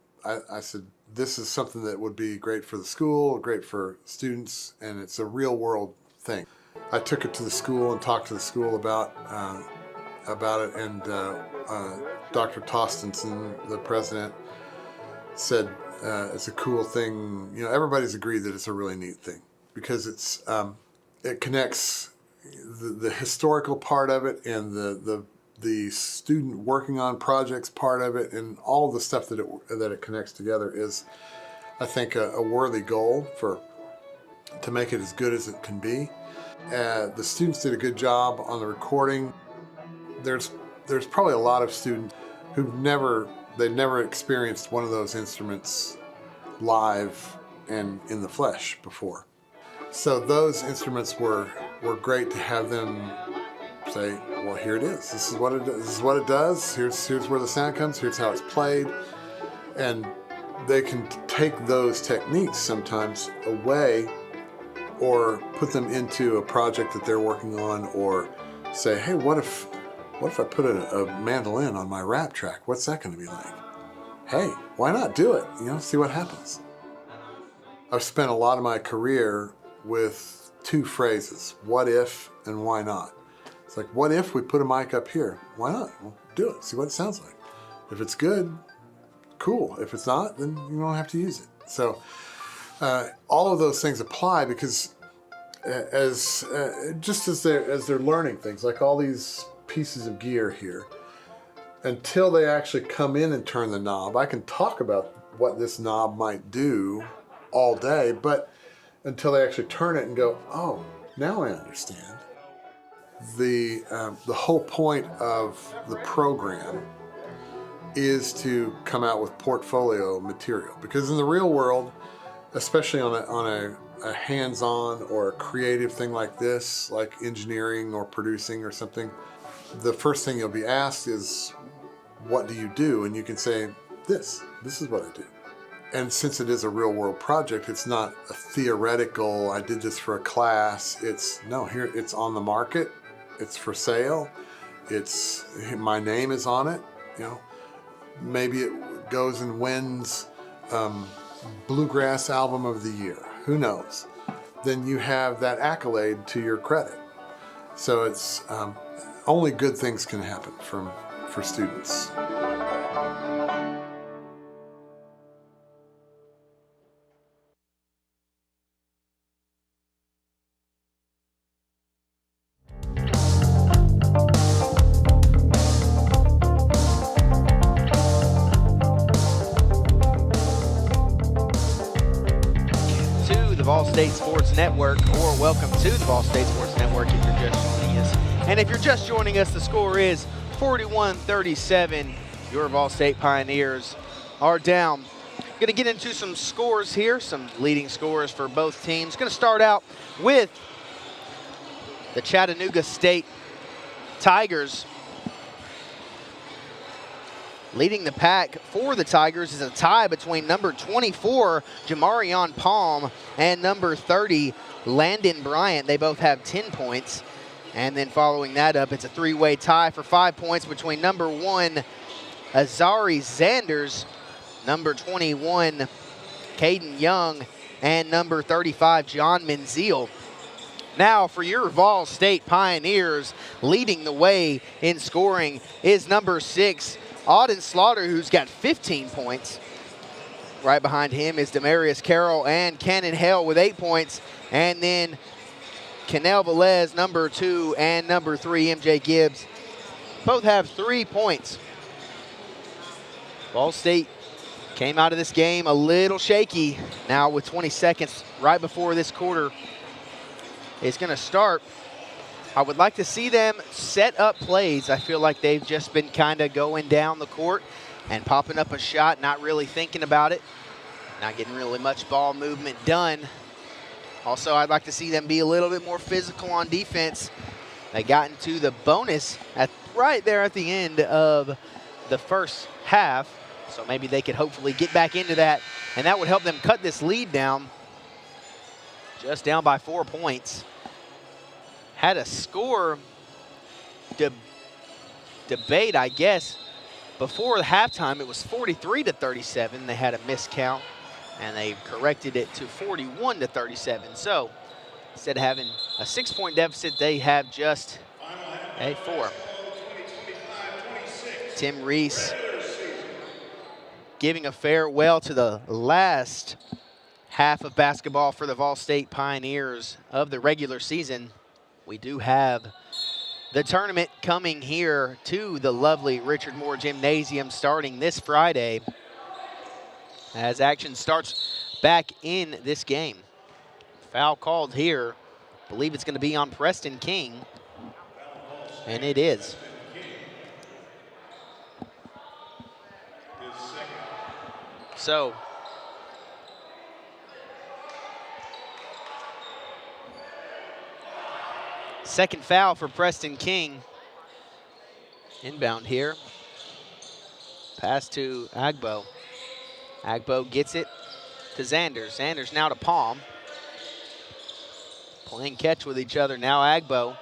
this is something that would be great for the school, great for students, and it's a real world thing. I took it to the school and talked to the school about it, and Dr. Tostenson, the president, said it's a cool thing. Everybody's agreed that it's a really neat thing because it connects the historical part of it and the student working on projects part of it, and all the stuff that it connects together is I think, a worthy goal to make it as good as it can be. The students did a good job on the recording. There's probably a lot of students who've never experienced one of those instruments live and in the flesh before. So those instruments were great to have them say, well, here it is. This is what it does. This is what it does. Here's where the sound comes. Here's how it's played. And they can take those techniques sometimes away or put them into a project that they're working on, or say, hey, what if I put a mandolin on my rap track? What's that going to be like? Hey, why not do it? See what happens. I've spent a lot of my career with two phrases, what if and why not. It's like, what if we put a mic up here? Why not? Well, do it, see what it sounds like. If it's good, cool. If it's not, then you don't have to use it. So all of those things apply, because as they're learning things, like all these pieces of gear here, until they actually come in and turn the knob, I can talk about what this knob might do all day, but until they actually turn it and go, oh, now I understand. The whole point of the program is to come out with portfolio material, because in the real world, especially on a hands-on or a creative thing like this, like engineering or producing or something, the first thing you'll be asked is, what do you do? And you can say, this is what I do. And since it is a real world project, it's not a theoretical, I did this for a class. It's on the market. It's for sale. My name is on it. Maybe it goes and wins Bluegrass Album of the Year. Who knows? Then you have that accolade to your credit. So it's only good things can happen for students. VolState Sports Network, or welcome to the VolState Sports Network if you're just joining us. And if you're just joining us, the score is 41-37. Your VolState Pioneers are down. Going to get into some scores here, some leading scores for both teams. Going to start out with the Chattanooga State Tigers. Leading the pack for the Tigers is a tie between number 24, Jamarion Palm, and number 30, Landon Bryant. They both have 10 points. And then following that up, it's a three-way tie for 5 points between number 1, Azari Zanders, number 21, Caden Young, and number 35, John Menziel. Now for your VolState Pioneers, leading the way in scoring is number 6, Auden Slaughter, who's got 15 points. Right behind him is Demarius Carroll and Cannon Hale with 8 points. And then Canel Velez, number 2, and number 3, MJ Gibbs, both have 3 points. VolState came out of this game a little shaky. Now with 20 seconds right before this quarter is going to start, I would like to see them set up plays. I feel like they've just been kind of going down the court and popping up a shot, not really thinking about it, not getting really much ball movement done. Also, I'd like to see them be a little bit more physical on defense. They got into the bonus right there at the end of the first half, so maybe they could hopefully get back into that, and that would help them cut this lead down, just down by 4 points. Had a score debate, I guess. Before the halftime, it was 43-37. They had a miscount, and they corrected it to 41-37. So instead of having a 6-point deficit, they have just a 4. Tim Reese giving a farewell to the last half of basketball for the VolState Pioneers of the regular season. We do have the tournament coming here to the lovely Richard Moore Gymnasium starting this Friday, as action starts back in this game. Foul called here. I believe it's going to be on Preston King. And it is. So, second foul for Preston King. Inbound here. Pass to Agbo. Agbo gets it to Zanders. Zanders now to Palm. Playing catch with each other. Now Agbo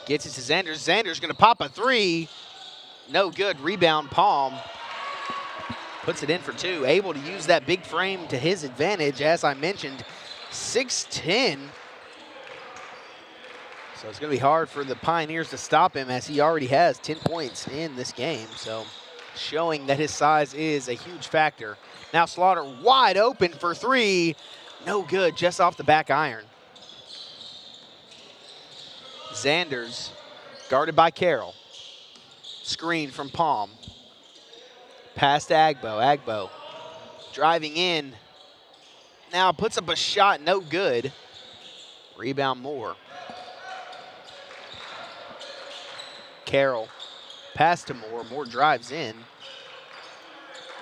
gets it to Zanders. Zanders going to pop a three. No good. Rebound Palm. Puts it in for two. Able to use that big frame to his advantage. As I mentioned, 6'10". So it's going to be hard for the Pioneers to stop him, as he already has 10 points in this game. So showing that his size is a huge factor. Now Slaughter wide open for three. No good, just off the back iron. Zanders guarded by Carroll. Screen from Palm. Pass to Agbo. Agbo driving in. Now puts up a shot, no good. Rebound Moore. Carroll. Pass to Moore. Moore drives in.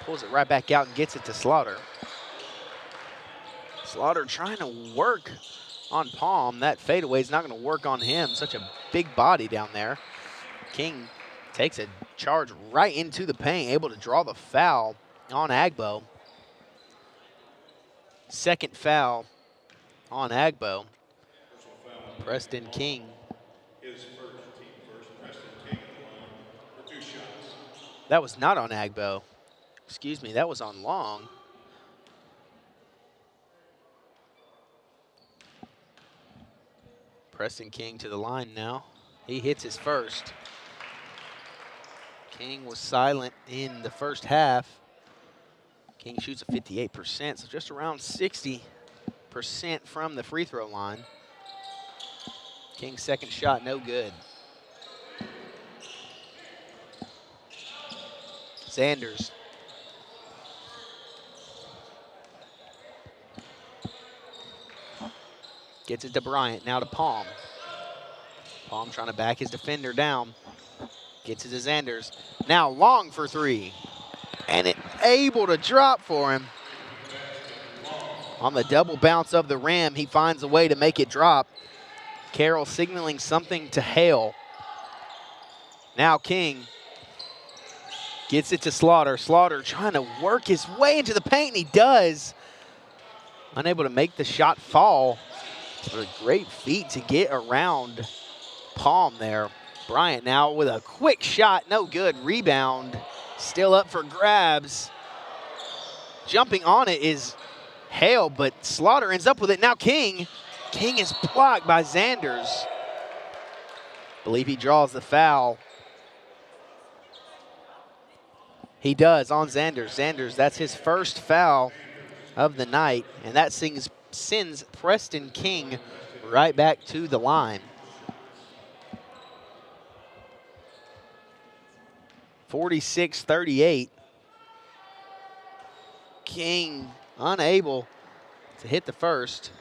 Pulls it right back out and gets it to Slaughter. Slaughter trying to work on Palm. That fadeaway is not going to work on him. Such a big body down there. King takes a charge right into the paint, able to draw the foul on Agbo. Second foul on Agbo. Preston King. That was not on Agbo. Excuse me, that was on Long. Preston King to the line now. He hits his first. King was silent in the first half. King shoots a 58%, so just around 60% from the free throw line. King's second shot, no good. Zanders. Gets it to Bryant, now to Palm. Palm trying to back his defender down. Gets it to Zanders. Now Long for three. And it able to drop for him. On the double bounce of the rim, he finds a way to make it drop. Carroll signaling something to Hale. Now King gets it to Slaughter. Slaughter trying to work his way into the paint, and he does. Unable to make the shot fall. But a great feat to get around Palm there. Bryant now with a quick shot, no good. Rebound, still up for grabs. Jumping on it is Hale, but Slaughter ends up with it. Now King. King is blocked by Zanders. Believe he draws the foul. He does on Zanders. Zanders, that's his first foul of the night, and that sends Preston King right back to the line. 46-38. King unable to hit the first.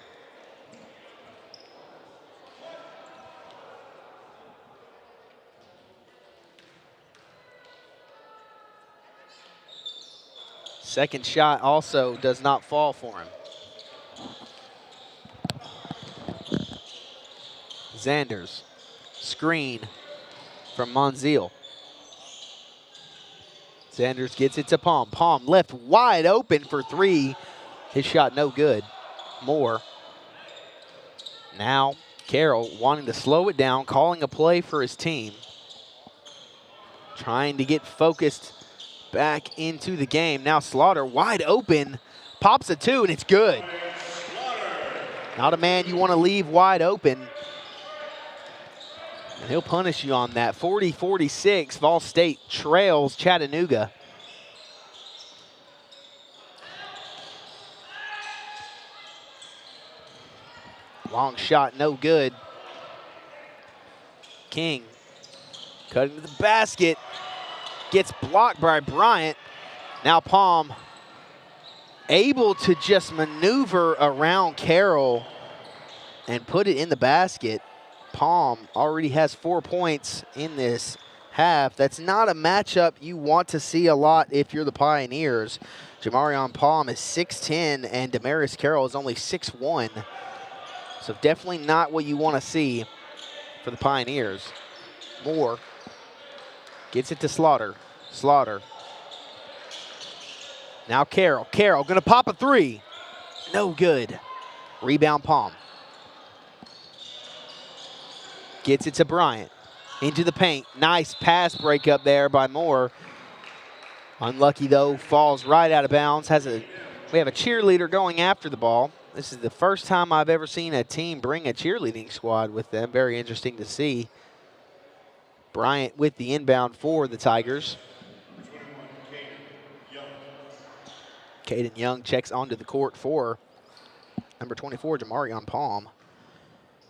Second shot also does not fall for him. Zanders, screen from Monzeal. Zanders gets it to Palm. Palm left wide open for three. His shot no good. Moore. Now Carroll wanting to slow it down, calling a play for his team. Trying to get focused back into the game. Now Slaughter wide open, pops a two, and it's good. Not a man you want to leave wide open. And he'll punish you on that. 40-46, VolState trails Chattanooga. Long shot, no good. King cutting to the basket. Gets blocked by Bryant. Now Palm able to just maneuver around Carroll and put it in the basket. Palm already has 4 points in this half. That's not a matchup you want to see a lot if you're the Pioneers. Jamarion Palm is 6'10", and Damaris Carroll is only 6'1". So definitely not what you want to see for the Pioneers. Moore gets it to Slaughter. Slaughter. Now Carroll. Carroll going to pop a three. No good. Rebound Palm. Gets it to Bryant. Into the paint. Nice pass breakup there by Moore. Unlucky though, falls right out of bounds. We have a cheerleader going after the ball. This is the first time I've ever seen a team bring a cheerleading squad with them. Very interesting to see. Bryant with the inbound for the Tigers. Caden Young checks onto the court for number 24, Jamarion Palm.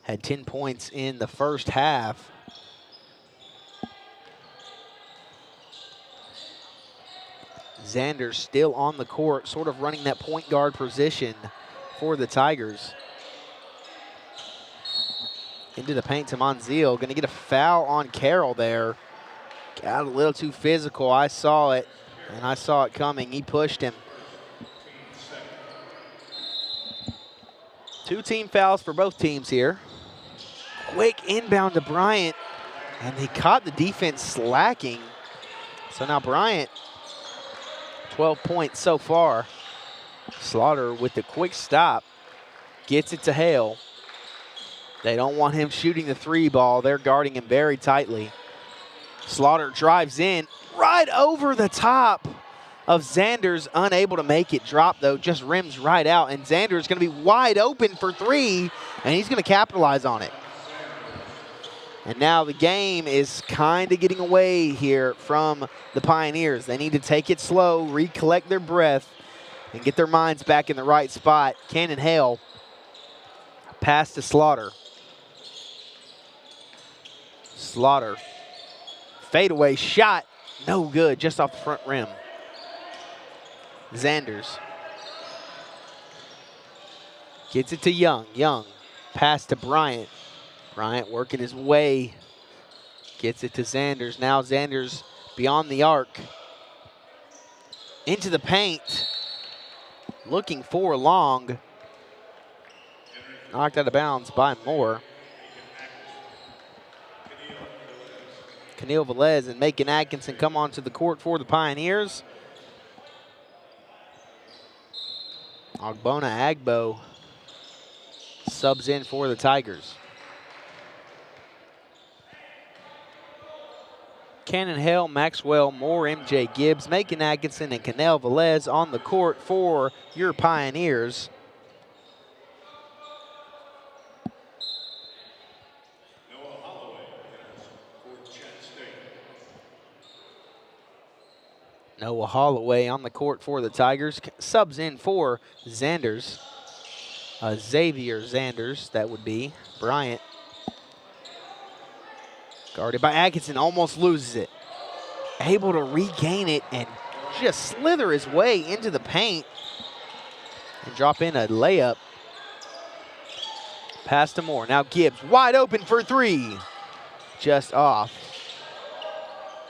Had 10 points in the first half. Xander's still on the court, sort of running that point guard position for the Tigers. Into the paint to Monzeal. Going to get a foul on Carroll there. Got a little too physical. I saw it, and I saw it coming. He pushed him. 2 team fouls for both teams here. Quick inbound to Bryant, and he caught the defense slacking. So now Bryant, 12 points so far. Slaughter with the quick stop. Gets it to Hale. They don't want him shooting the 3 ball. They're guarding him very tightly. Slaughter drives in right over the top of Xander's, unable to make it drop though, just rims right out. And Xander's going to be wide open for 3, and he's going to capitalize on it. And now the game is kind of getting away here from the Pioneers. They need to take it slow, recollect their breath, and get their minds back in the right spot. Cannon Hale, pass to Slaughter. Slaughter, fadeaway shot, no good, just off the front rim. Xanders gets it to Young. Young, pass to Bryant. Bryant working his way, gets it to Xanders. Now Xanders beyond the arc. Into the paint, looking for Long. Knocked out of bounds by Moore. Keneal Velez and Macon Atkinson come onto the court for the Pioneers. Ogbonna Agbo subs in for the Tigers. Cannon Hale, Maxwell, Moore, MJ Gibbs, Macon Atkinson, and Keneal Velez on the court for your Pioneers. Noah Holloway on the court for the Tigers. Subs in for Xanders. Xavier Xanders, that would be. Bryant. Guarded by Atkinson, almost loses it. Able to regain it and just slither his way into the paint and drop in a layup. Pass to Moore. Now Gibbs wide open for 3. Just off.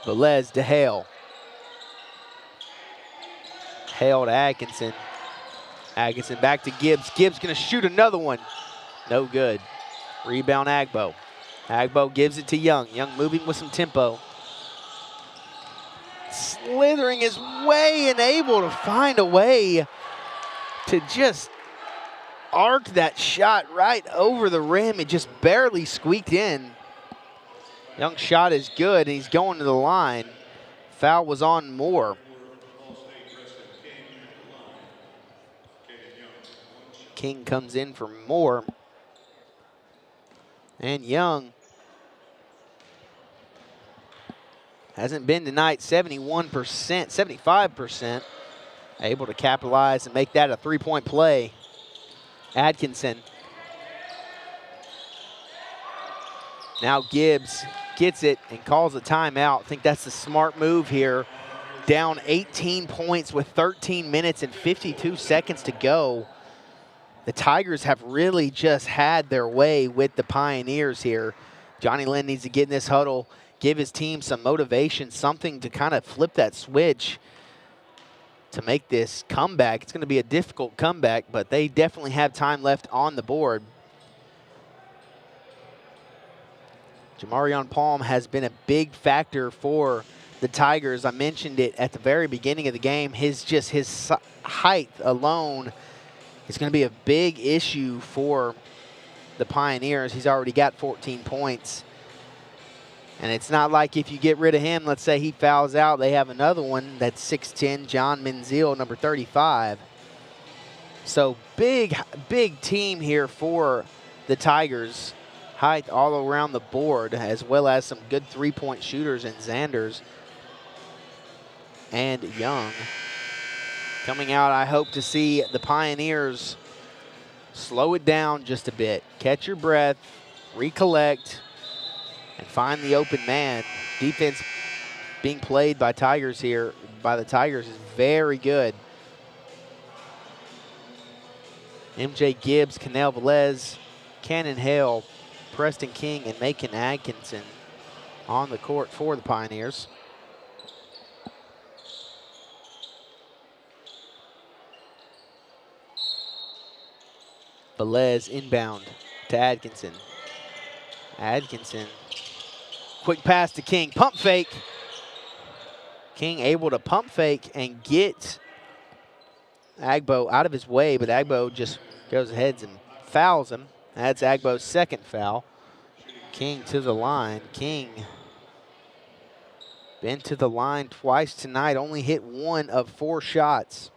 Velez to Hale. Hale to Atkinson. Atkinson back to Gibbs. Gibbs going to shoot another one. No good. Rebound Agbo. Agbo gives it to Young. Young moving with some tempo. Slithering his way and able to find a way to just arc that shot right over the rim. It just barely squeaked in. Young's shot is good, and he's going to the line. Foul was on Moore. King comes in for Moore. And Young hasn't been tonight, 71%, 75%. Able to capitalize and make that a 3-point play. Atkinson. Now Gibbs gets it and calls a timeout. I think that's the smart move here down 18 points with 13 minutes and 52 seconds to go. The Tigers have really just had their way with the Pioneers here. Johnny Lynn needs to get in this huddle, give his team some motivation, something to kind of flip that switch to make this comeback. It's going to be a difficult comeback, but they definitely have time left on the board. Jamarion Palm has been a big factor for the Tigers. I mentioned it at the very beginning of the game. His height alone is going to be a big issue for the Pioneers. He's already got 14 points. And it's not like if you get rid of him, let's say he fouls out, they have another one that's 6'10", John Menziel, number 35. So big team here for the Tigers. Height all around the board, as well as some good three-point shooters in Zanders and Young. Coming out, I hope to see the Pioneers slow it down just a bit. Catch your breath, recollect, and find the open man. Defense being played by the Tigers is very good. MJ Gibbs, Canel Velez, Cannon Hale, Preston King, and Macon Atkinson on the court for the Pioneers. Velez inbound to Atkinson. Atkinson, quick pass to King, pump fake. King able to pump fake and get Agbo out of his way, but Agbo just goes ahead and fouls him. That's Agbo's second foul. King to the line. King been to the line twice tonight, only hit 1 of 4 shots.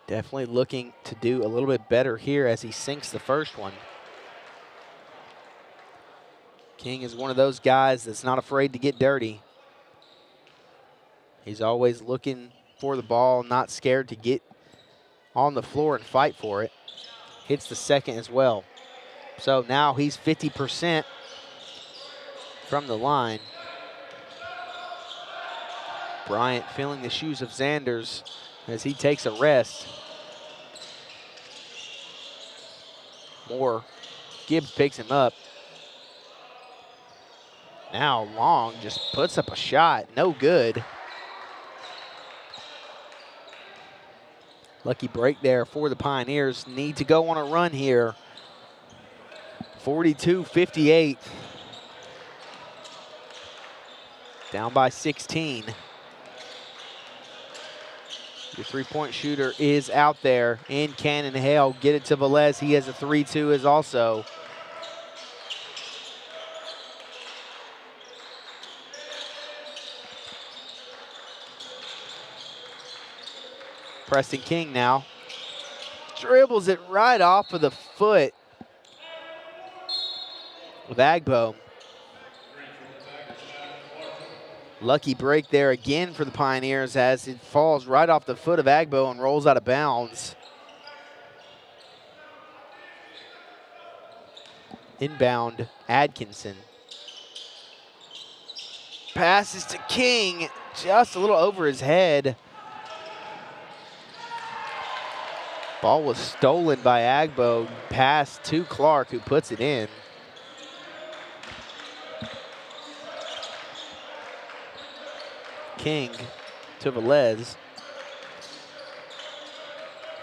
Definitely looking to do a little bit better here as he sinks the first one. King is one of those guys that's not afraid to get dirty. He's always looking for the ball, not scared to get on the floor and fight for it. Hits the second as well. So now he's 50% from the line. Bryant filling the shoes of Zanders as he takes a rest. Moore, Gibbs picks him up. Now Long just puts up a shot, no good. Lucky break there for the Pioneers. Need to go on a run here. 42-58. Down by 16. Your three-point shooter is out there in Cannon Hale. Get it to Velez. He has a 3-2 as also. Preston King now dribbles it right off of the foot with Agbo. Lucky break there again for the Pioneers as it falls right off the foot of Agbo and rolls out of bounds. Inbound, Atkinson. Passes to King, just a little over his head. Ball was stolen by Agbo, pass to Clark, who puts it in. King to Velez.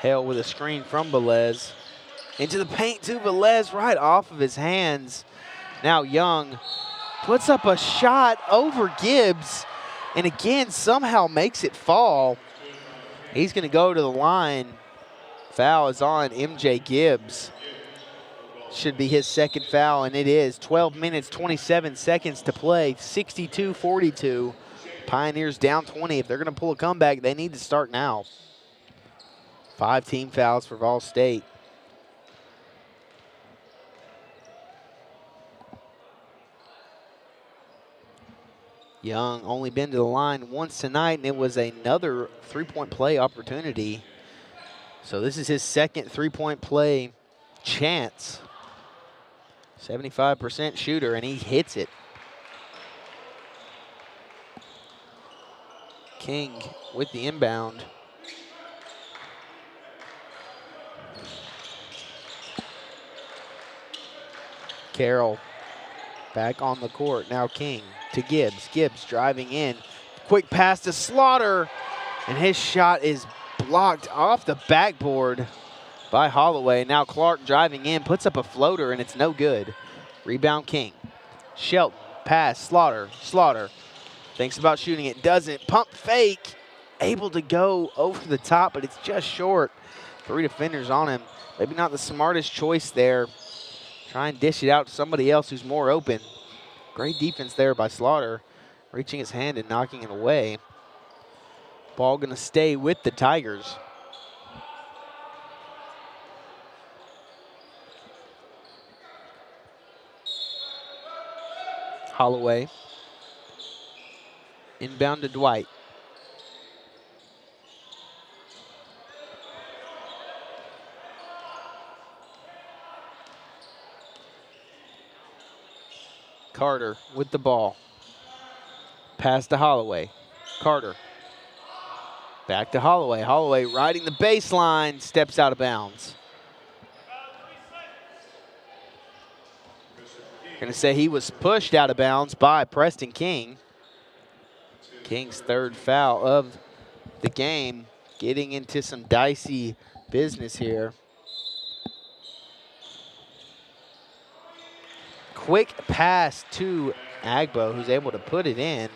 Hale with a screen from Velez. Into the paint to Velez, right off of his hands. Now Young puts up a shot over Gibbs, and again somehow makes it fall. He's going to go to the line. Foul is on MJ Gibbs. Should be his second foul, and it is. 12 minutes, 27 seconds to play. 62-42. Pioneers down 20. If they're going to pull a comeback, they need to start now. 5 team fouls for VolState. Young only been to the line once tonight, and it was another three-point play opportunity. So this is his second three-point play chance. 75% shooter, and he hits it. King with the inbound. Carroll back on the court. Now King to Gibbs. Gibbs driving in. Quick pass to Slaughter. And his shot is blocked off the backboard by Holloway. Now Clark driving in, puts up a floater, and it's no good. Rebound King. Shelton, pass, Slaughter. Slaughter thinks about shooting it, doesn't. Pump fake, able to go over the top, but it's just short. 3 defenders on him. Maybe not the smartest choice there. Try and dish it out to somebody else who's more open. Great defense there by Slaughter, reaching his hand and knocking it away. Ball gonna stay with the Tigers. Holloway. Inbound to Dwight. Carter with the ball. Pass to Holloway. Carter. Back to Holloway. Holloway riding the baseline, steps out of bounds. Going to say he was pushed out of bounds by Preston King. King's 3rd foul of the game, getting into some dicey business here. Quick pass to Agbo, who's able to put it in.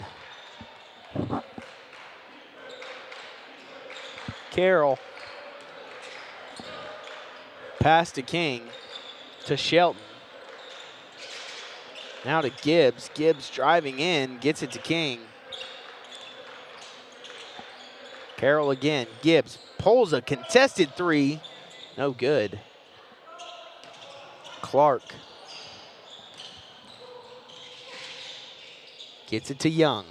Carroll. Pass to King, to Shelton. Now to Gibbs. Gibbs driving in, gets it to King. Carroll again. Gibbs pulls a contested 3. No good. Clark. Gets it to Young.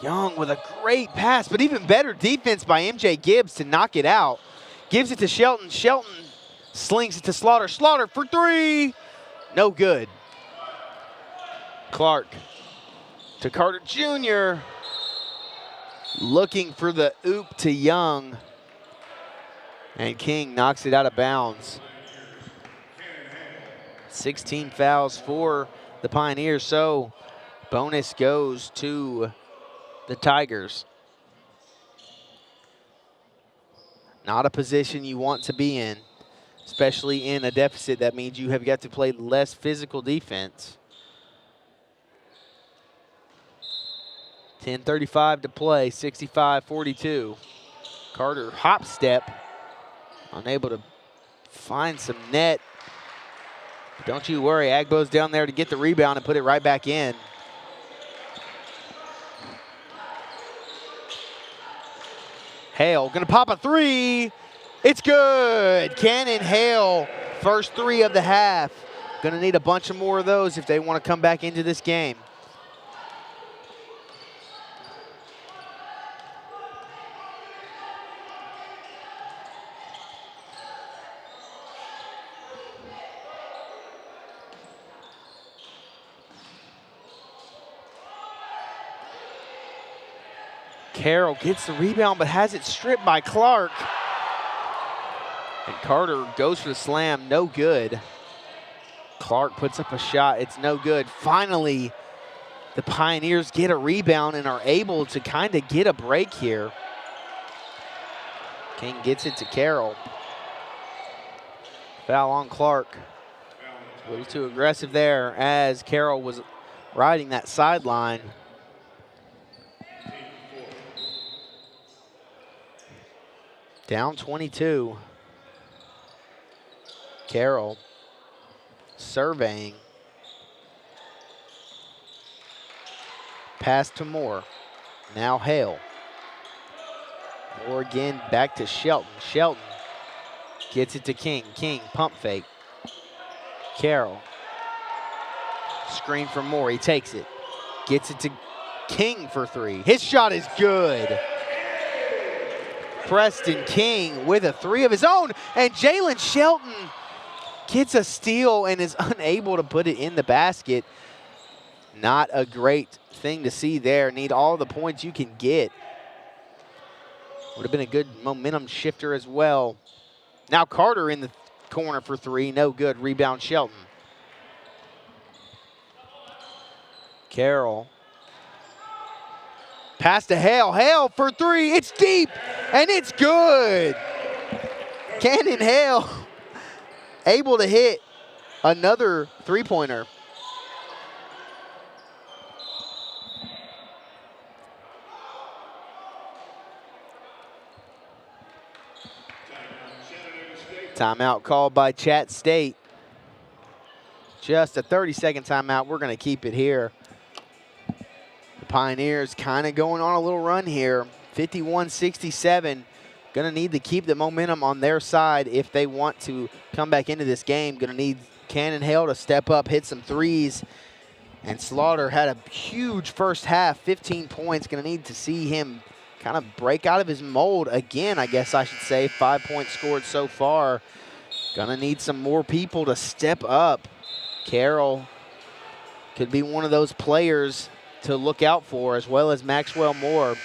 Young with a great pass, but even better defense by MJ Gibbs to knock it out. Gives it to Shelton. Shelton slings it to Slaughter. Slaughter for 3. No good. Clark to Carter Jr. Looking for the oop to Young. And King knocks it out of bounds. 16 fouls for the Pioneers, so bonus goes to the Tigers. Not a position you want to be in, especially in a deficit. That means you have got to play less physical defense. 10:35 to play, 65-42. Carter hop step, unable to find some net. Don't you worry, Agbo's down there to get the rebound and put it right back in. Hale gonna pop a 3. It's good. Cannon Hale, first 3 of the half. Gonna need a bunch of more of those if they want to come back into this game. Carroll gets the rebound but has it stripped by Clark. And Carter goes for the slam, no good. Clark puts up a shot, it's no good. Finally, the Pioneers get a rebound and are able to kind of get a break here. King gets it to Carroll. Foul on Clark. A little too aggressive there as Carroll was riding that sideline. Down 22. Carroll surveying. Pass to Moore. Now Hale. Moore again back to Shelton. Shelton gets it to King. King pump fake. Carroll. Screen from Moore. He takes it. Gets it to King for 3. His shot is good. Preston King with a 3 of his own, and Jalen Shelton gets a steal and is unable to put it in the basket. Not a great thing to see there. Need all the points you can get. Would have been a good momentum shifter as well. Now Carter in the corner for three. No good. Rebound Shelton. Carroll. Pass to Hale. Hale for three. It's deep, and it's good. Cannon Hale able to hit another three-pointer. Timeout called by Chat State. Just a 30-second timeout. We're going to keep it here. The Pioneers kind of going on a little run here. 51-67. Going to need to keep the momentum on their side if they want to come back into this game. Going to need Cannon Hale to step up, hit some threes. And Slaughter had a huge first half, 15 points. Going to need to see him kind of break out of his mold again, I guess I should say. 5 points scored so far. Gonna need some more people to step up. Carroll could be one of those players to look out for, as well as Maxwell Moore.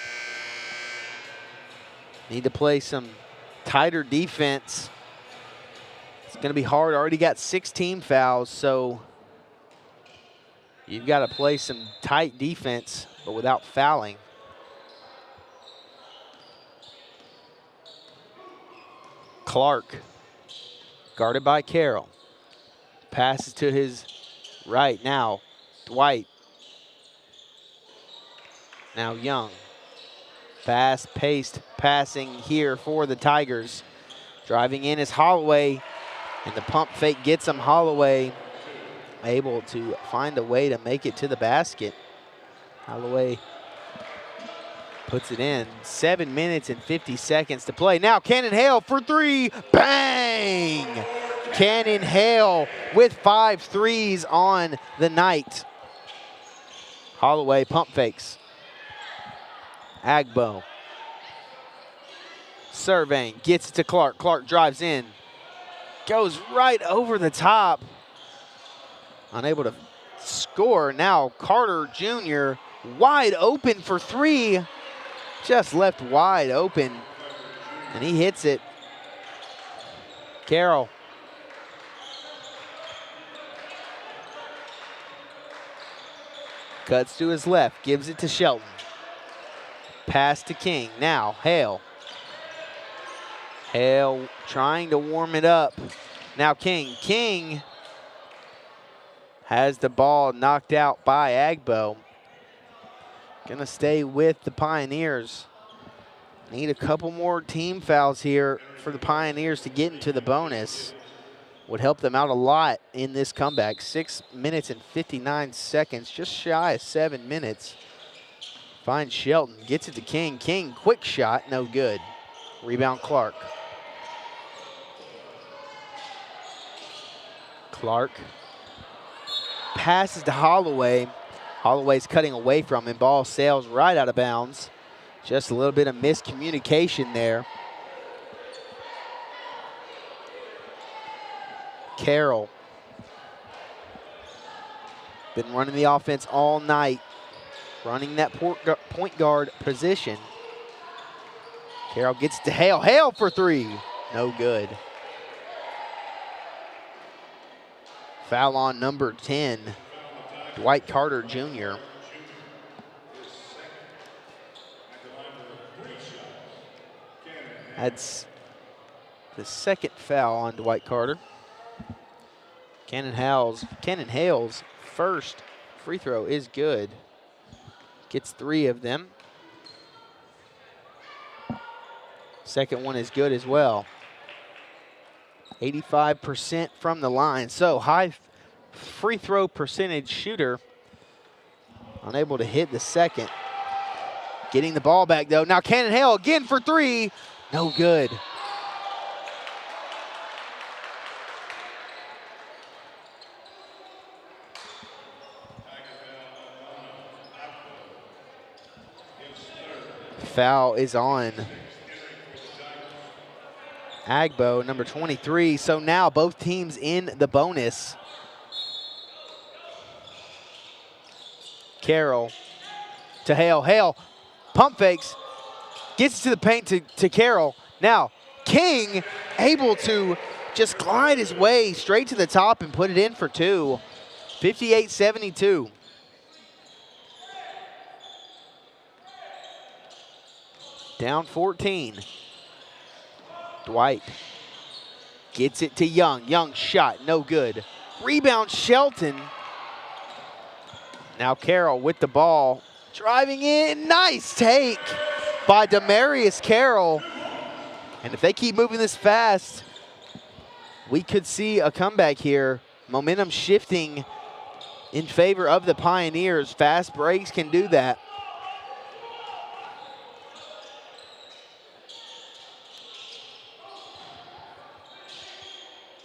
Need to play some tighter defense. It's gonna be hard. Already got 6 team fouls, so you've got to play some tight defense, but without fouling. Clark, guarded by Carroll. Passes to his right now. Dwight. Now Young. Fast-paced passing here for the Tigers. Driving in is Holloway, and the pump fake gets him. Holloway able to find a way to make it to the basket. Holloway puts it in. 7 minutes and 50 seconds to play. Now Cannon Hale for three. Bang! Cannon Hale with 5 threes on the night. Holloway pump fakes. Agbo. Surveying, gets it to Clark. Clark drives in. Goes right over the top. Unable to score. Now Carter Jr. wide open for three. Just left wide open, and he hits it. Carroll. Cuts to his left, gives it to Shelton. Pass to King. Now Hale. Hale trying to warm it up. Now King. King has the ball knocked out by Agbo. Gonna stay with the Pioneers. Need a couple more team fouls here for the Pioneers to get into the bonus. Would help them out a lot in this comeback. 6 minutes and 59 seconds, just shy of 7 minutes. Finds Shelton, gets it to King. King, quick shot, no good. Rebound Clark. Clark passes to Holloway. Holloway's cutting away from him. Ball sails right out of bounds. Just a little bit of miscommunication there. Carroll. Been running the offense all night. Running that point guard position. Carroll gets to Hale. Hale for three. No good. Foul on number 10. Dwight Carter Jr. That's the second foul on Dwight Carter. Cannon Hale's first free throw is good. Gets 3 of them. Second one is good as well. 85% from the line. So high free throw percentage shooter. Unable to hit the second. Getting the ball back though. Now Cannon Hale again for 3. No good. Foul is on Agbo, number 23. So now both teams in the bonus. Carroll to Hale. Hale pump fakes, gets to the paint to Carroll. Now, King able to just glide his way straight to the top and put it in for two. 58-72. Down 14. Dwight gets it to Young. Young shot, no good. Rebound, Shelton. Now Carroll with the ball, driving in. Nice take by Demarius Carroll. And if they keep moving this fast, we could see a comeback here. Momentum shifting in favor of the Pioneers. Fast breaks can do that.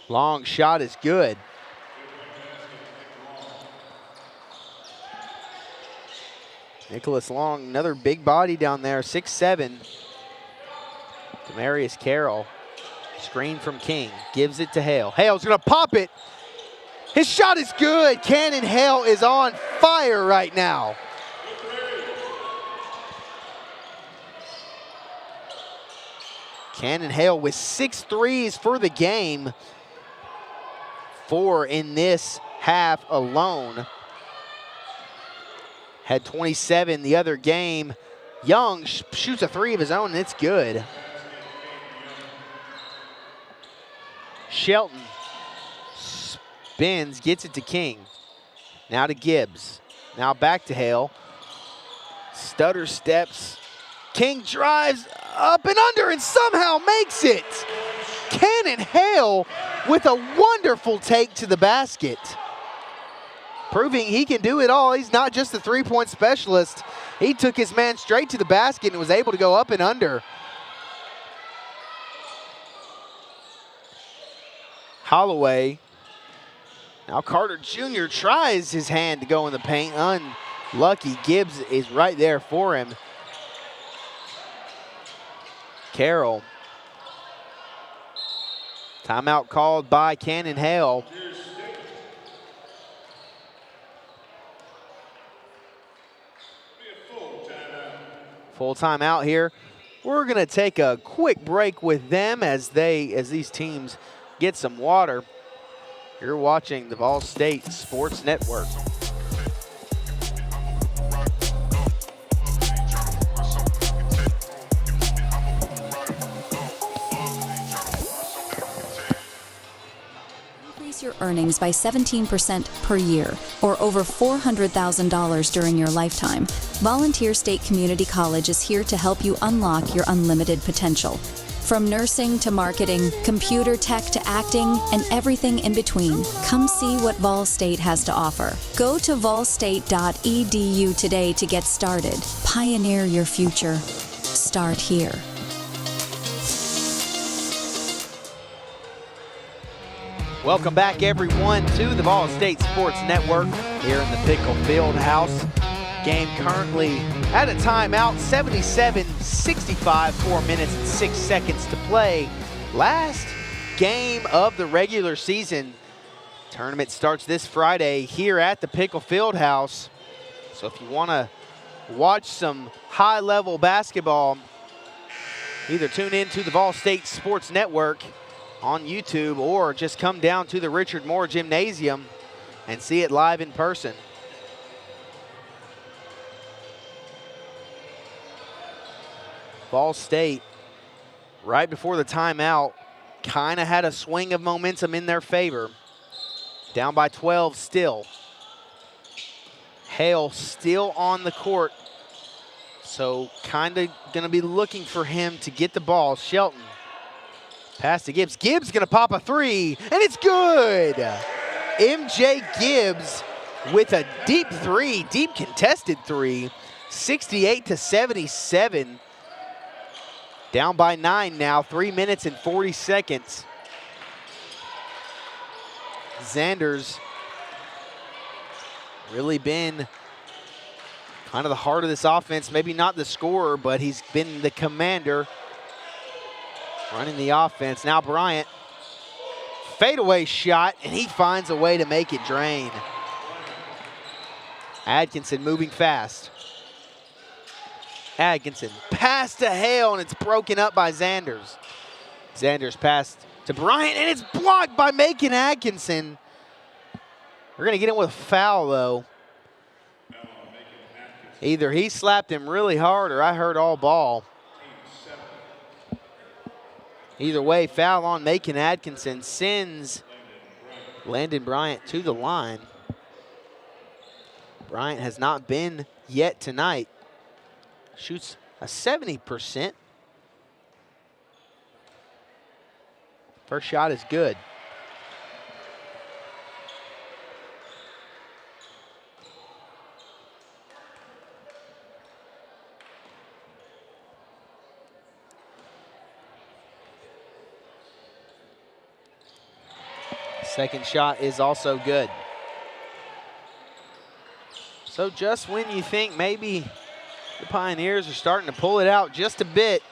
Long shot is good. Nicholas Long, another big body down there, 6'7". Demarius Carroll, screen from King, gives it to Hale. Hale's gonna pop it. His shot is good. Cannon Hale is on fire right now. Cannon Hale with 6 threes for the game. 4 in this half alone. Had 27 the other game. Young shoots a 3 of his own, and it's good. Shelton spins, gets it to King. Now to Gibbs. Now back to Hale. Stutter steps. King drives up and under and somehow makes it. Cannon Hale with a wonderful take to the basket. Proving he can do it all. He's not just a three-point specialist. He took his man straight to the basket and was able to go up and under. Holloway. Now Carter Jr. tries his hand to go in the paint. Unlucky. Gibbs is right there for him. Carroll. Timeout called by Cannon Hale. Full timeout here. We're gonna take a quick break with them as these teams get some water. You're watching the VolState Sports Network. Your earnings by 17% per year, or over $400,000 during your lifetime. Volunteer State Community College is here to help you unlock your unlimited potential. From nursing to marketing, computer tech to acting, and everything in between, come see what VolState has to offer. Go to volstate.edu today to get started. Pioneer your future. Start here. Welcome back, everyone, to the VolState Sports Network here in the Pickle Field House. Game currently at a timeout, 77-65, 4 minutes and 6 seconds to play. Last game of the regular season. Tournament starts this Friday here at the Pickle Field House. So if you want to watch some high-level basketball, either tune in to the VolState Sports Network on YouTube or just come down to the Richard Moore Gymnasium and see it live in person. VolState, right before the timeout, kind of had a swing of momentum in their favor. Down by 12 still. Hale still on the court, so kind of going to be looking for him to get the ball. Shelton. Pass to Gibbs. Gibbs gonna pop a 3, and it's good. MJ Gibbs with a deep 3, deep contested 3, 68-77. Down by 9 now, 3 minutes and 40 seconds. Xander's really been kind of the heart of this offense. Maybe not the scorer, but he's been the commander. Running the offense. Now Bryant, fadeaway shot, and he finds a way to make it drain. Atkinson moving fast. Atkinson pass to Hale, and it's broken up by Zanders. Zanders pass to Bryant, and it's blocked by Macon Atkinson. We're going to get him with a foul, though. Either he slapped him really hard or I heard all ball. Either way, foul on Macon Atkinson sends Landon Bryant to the line. Bryant has not been yet tonight. Shoots a 70%. First shot is good. Second shot is also good. So just when you think maybe the Pioneers are starting to pull it out just a bit,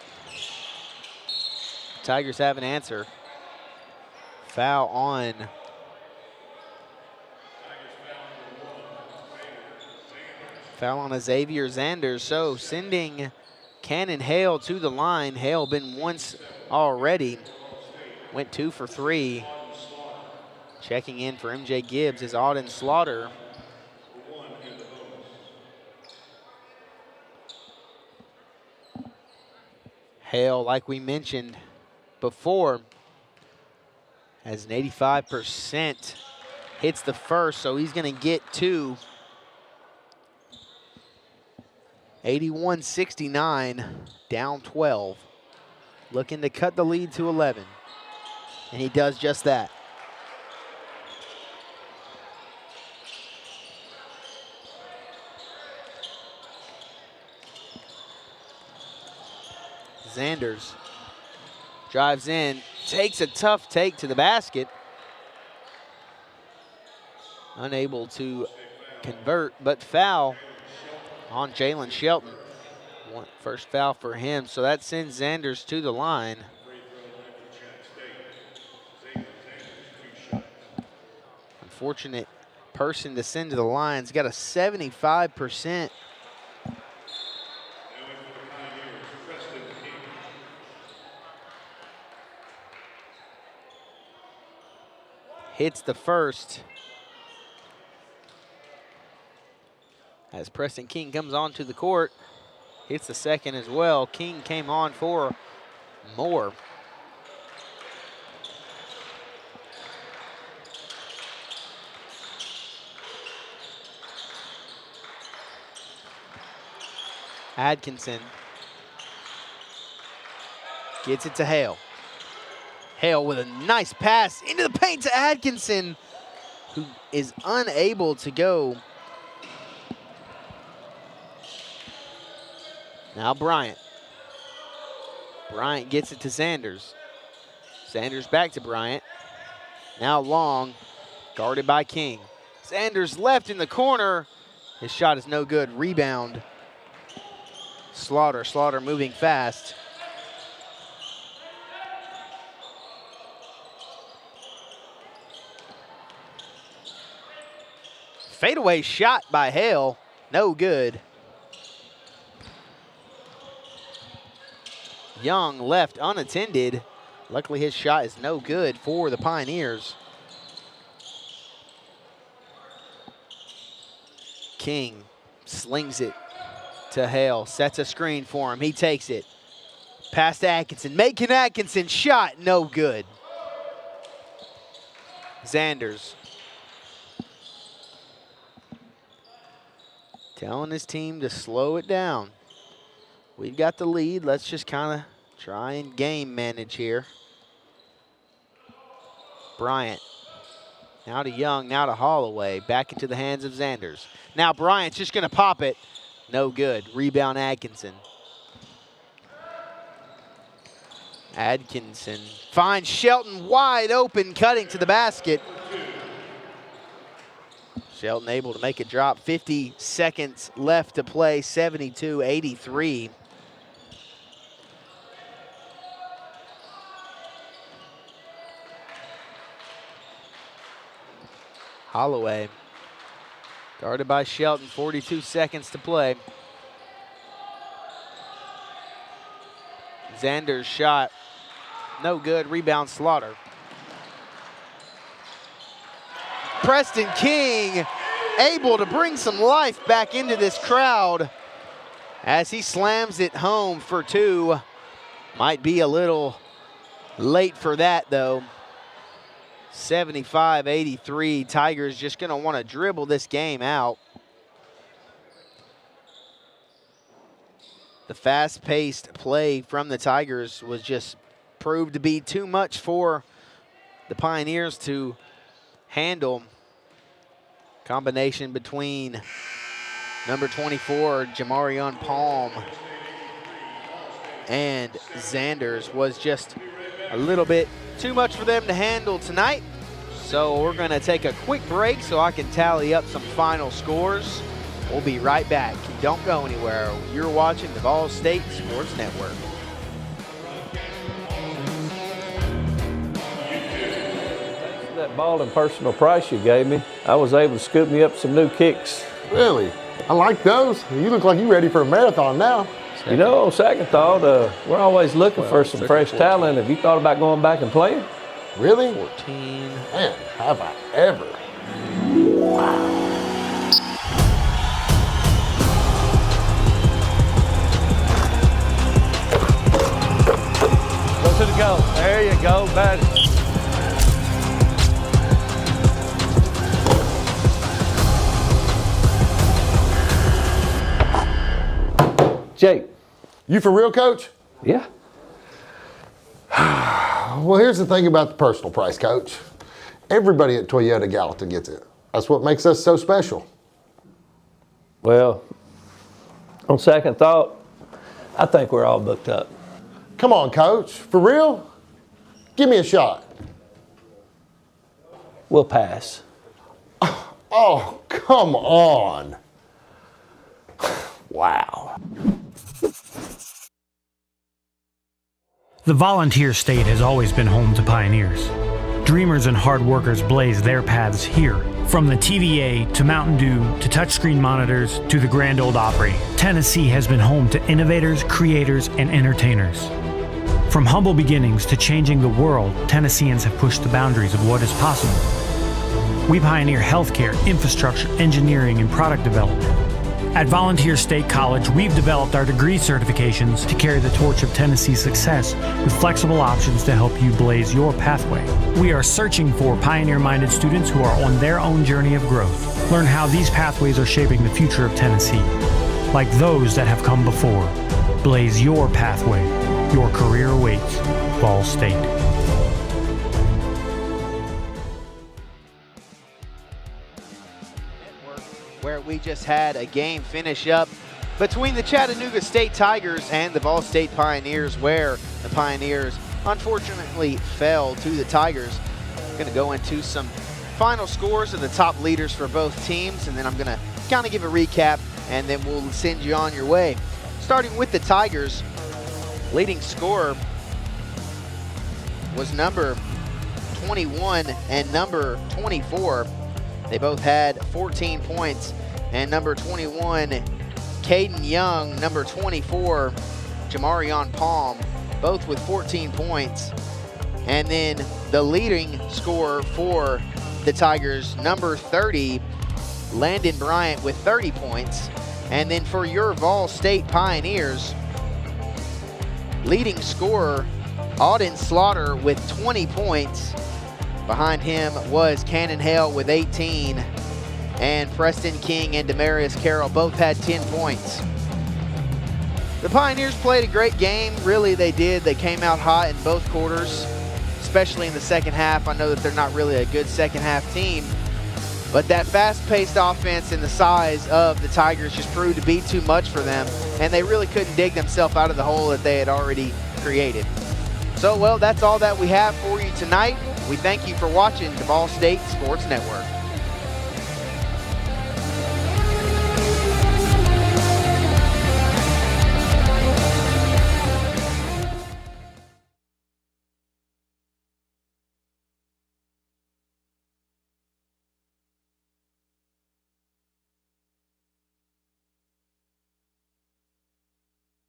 Tigers have an answer. Foul on Xavier Zanders. So sending Cannon Hale to the line. Hale been once already. Went 2 for 3. Checking in for MJ Gibbs is Auden Slaughter. Hale, like we mentioned before, has an 85%. Hits the first, so he's going to get 2. 81-69, down 12. Looking to cut the lead to 11. And he does just that. Zanders drives in, takes a tough take to the basket. Unable to convert, but foul on Jalen Shelton. First foul for him, so that sends Zanders to the line. Unfortunate person to send to the line. He's got a 75%. Hits the first. As Preston King comes onto the court, hits the second as well. King came on for more. Atkinson gets it to Hale. Hale with a nice pass into the paint to Atkinson, who is unable to go. Now Bryant. Bryant gets it to Zanders. Zanders back to Bryant. Now Long, guarded by King. Zanders left in the corner. His shot is no good. Rebound. Slaughter moving fast. Fadeaway shot by Hale, no good. Young left unattended. Luckily his shot is no good for the Pioneers. King slings it to Hale, sets a screen for him, he takes it. Pass to Atkinson, Macon Atkinson, shot, no good. Zanders. Telling his team to slow it down. We've got the lead. Let's just kind of try and game manage here. Bryant. Now to Young, now to Holloway. Back into the hands of Zanders. Now Bryant's just going to pop it. No good. Rebound Atkinson. Atkinson finds Shelton wide open, cutting to the basket. Shelton able to make it drop. 50 seconds left to play, 72-83. Holloway Guarded by Shelton, 42 seconds to play. Xander's shot, no good. Rebound Slaughter. Preston King able to bring some life back into this crowd as he slams it home for two. Might be a little late for that though. 75-83. Tigers just going to want to dribble this game out. The fast-paced play from the Tigers was just proved to be too much for the Pioneers to handle. Combination between number 24, Jamarion Palm, and Xanders was just a little bit too much for them to handle tonight. So we're going to take a quick break so I can tally up some final scores. We'll be right back. Don't go anywhere. You're watching the VolState Sports Network. That ball and personal price you gave me, I was able to scoop me up some new kicks. Really? I like those. You look like you're ready for a marathon now. You know, on second thought, we're always looking for some fresh talent. Have you thought about going back and playing? Really? 14. Man, have I ever. Wow. Go to the goal. There you go, buddy. Jake. You for real, Coach? Yeah. Well, here's the thing about the personal price, Coach. Everybody at Toyota Gallatin gets it. That's what makes us so special. Well, on second thought, I think we're all booked up. Come on, Coach. For real? Give me a shot. We'll pass. Oh, come on. Wow. The Volunteer State has always been home to pioneers. Dreamers and hard workers blaze their paths here. From the TVA to Mountain Dew to touchscreen monitors to the Grand Ole Opry, Tennessee has been home to innovators, creators, and entertainers. From humble beginnings to changing the world, Tennesseans have pushed the boundaries of what is possible. We pioneer healthcare, infrastructure, engineering, and product development. At Volunteer State College, we've developed our degree certifications to carry the torch of Tennessee's success with flexible options to help you blaze your pathway. We are searching for pioneer-minded students who are on their own journey of growth. Learn how these pathways are shaping the future of Tennessee. Like those that have come before, blaze your pathway. Your career awaits. VolState. Where we just had a game finish up between the Chattanooga State Tigers and the VolState Pioneers, where the Pioneers unfortunately fell to the Tigers. I'm going to go into some final scores of the top leaders for both teams, and then I'm going to kind of give a recap, and then we'll send you on your way. Starting with the Tigers, leading scorer was number 21 and number 24. They both had 14 points, and number 21, Caden Young, number 24, Jamarion Palm, both with 14 points. And then the leading scorer for the Tigers, number 30, Landon Bryant with 30 points. And then for your VolState Pioneers, leading scorer, Auden Slaughter with 20 points. Behind him was Cannon Hale with 18, and Preston King and Demarius Carroll both had 10 points. The Pioneers played a great game. Really, they did. They came out hot in both quarters, especially in the second half. I know that they're not really a good second half team, but that fast-paced offense and the size of the Tigers just proved to be too much for them, and they really couldn't dig themselves out of the hole that they had already created. So, well, that's all that we have for you tonight. We thank you for watching the VolState Sports Network.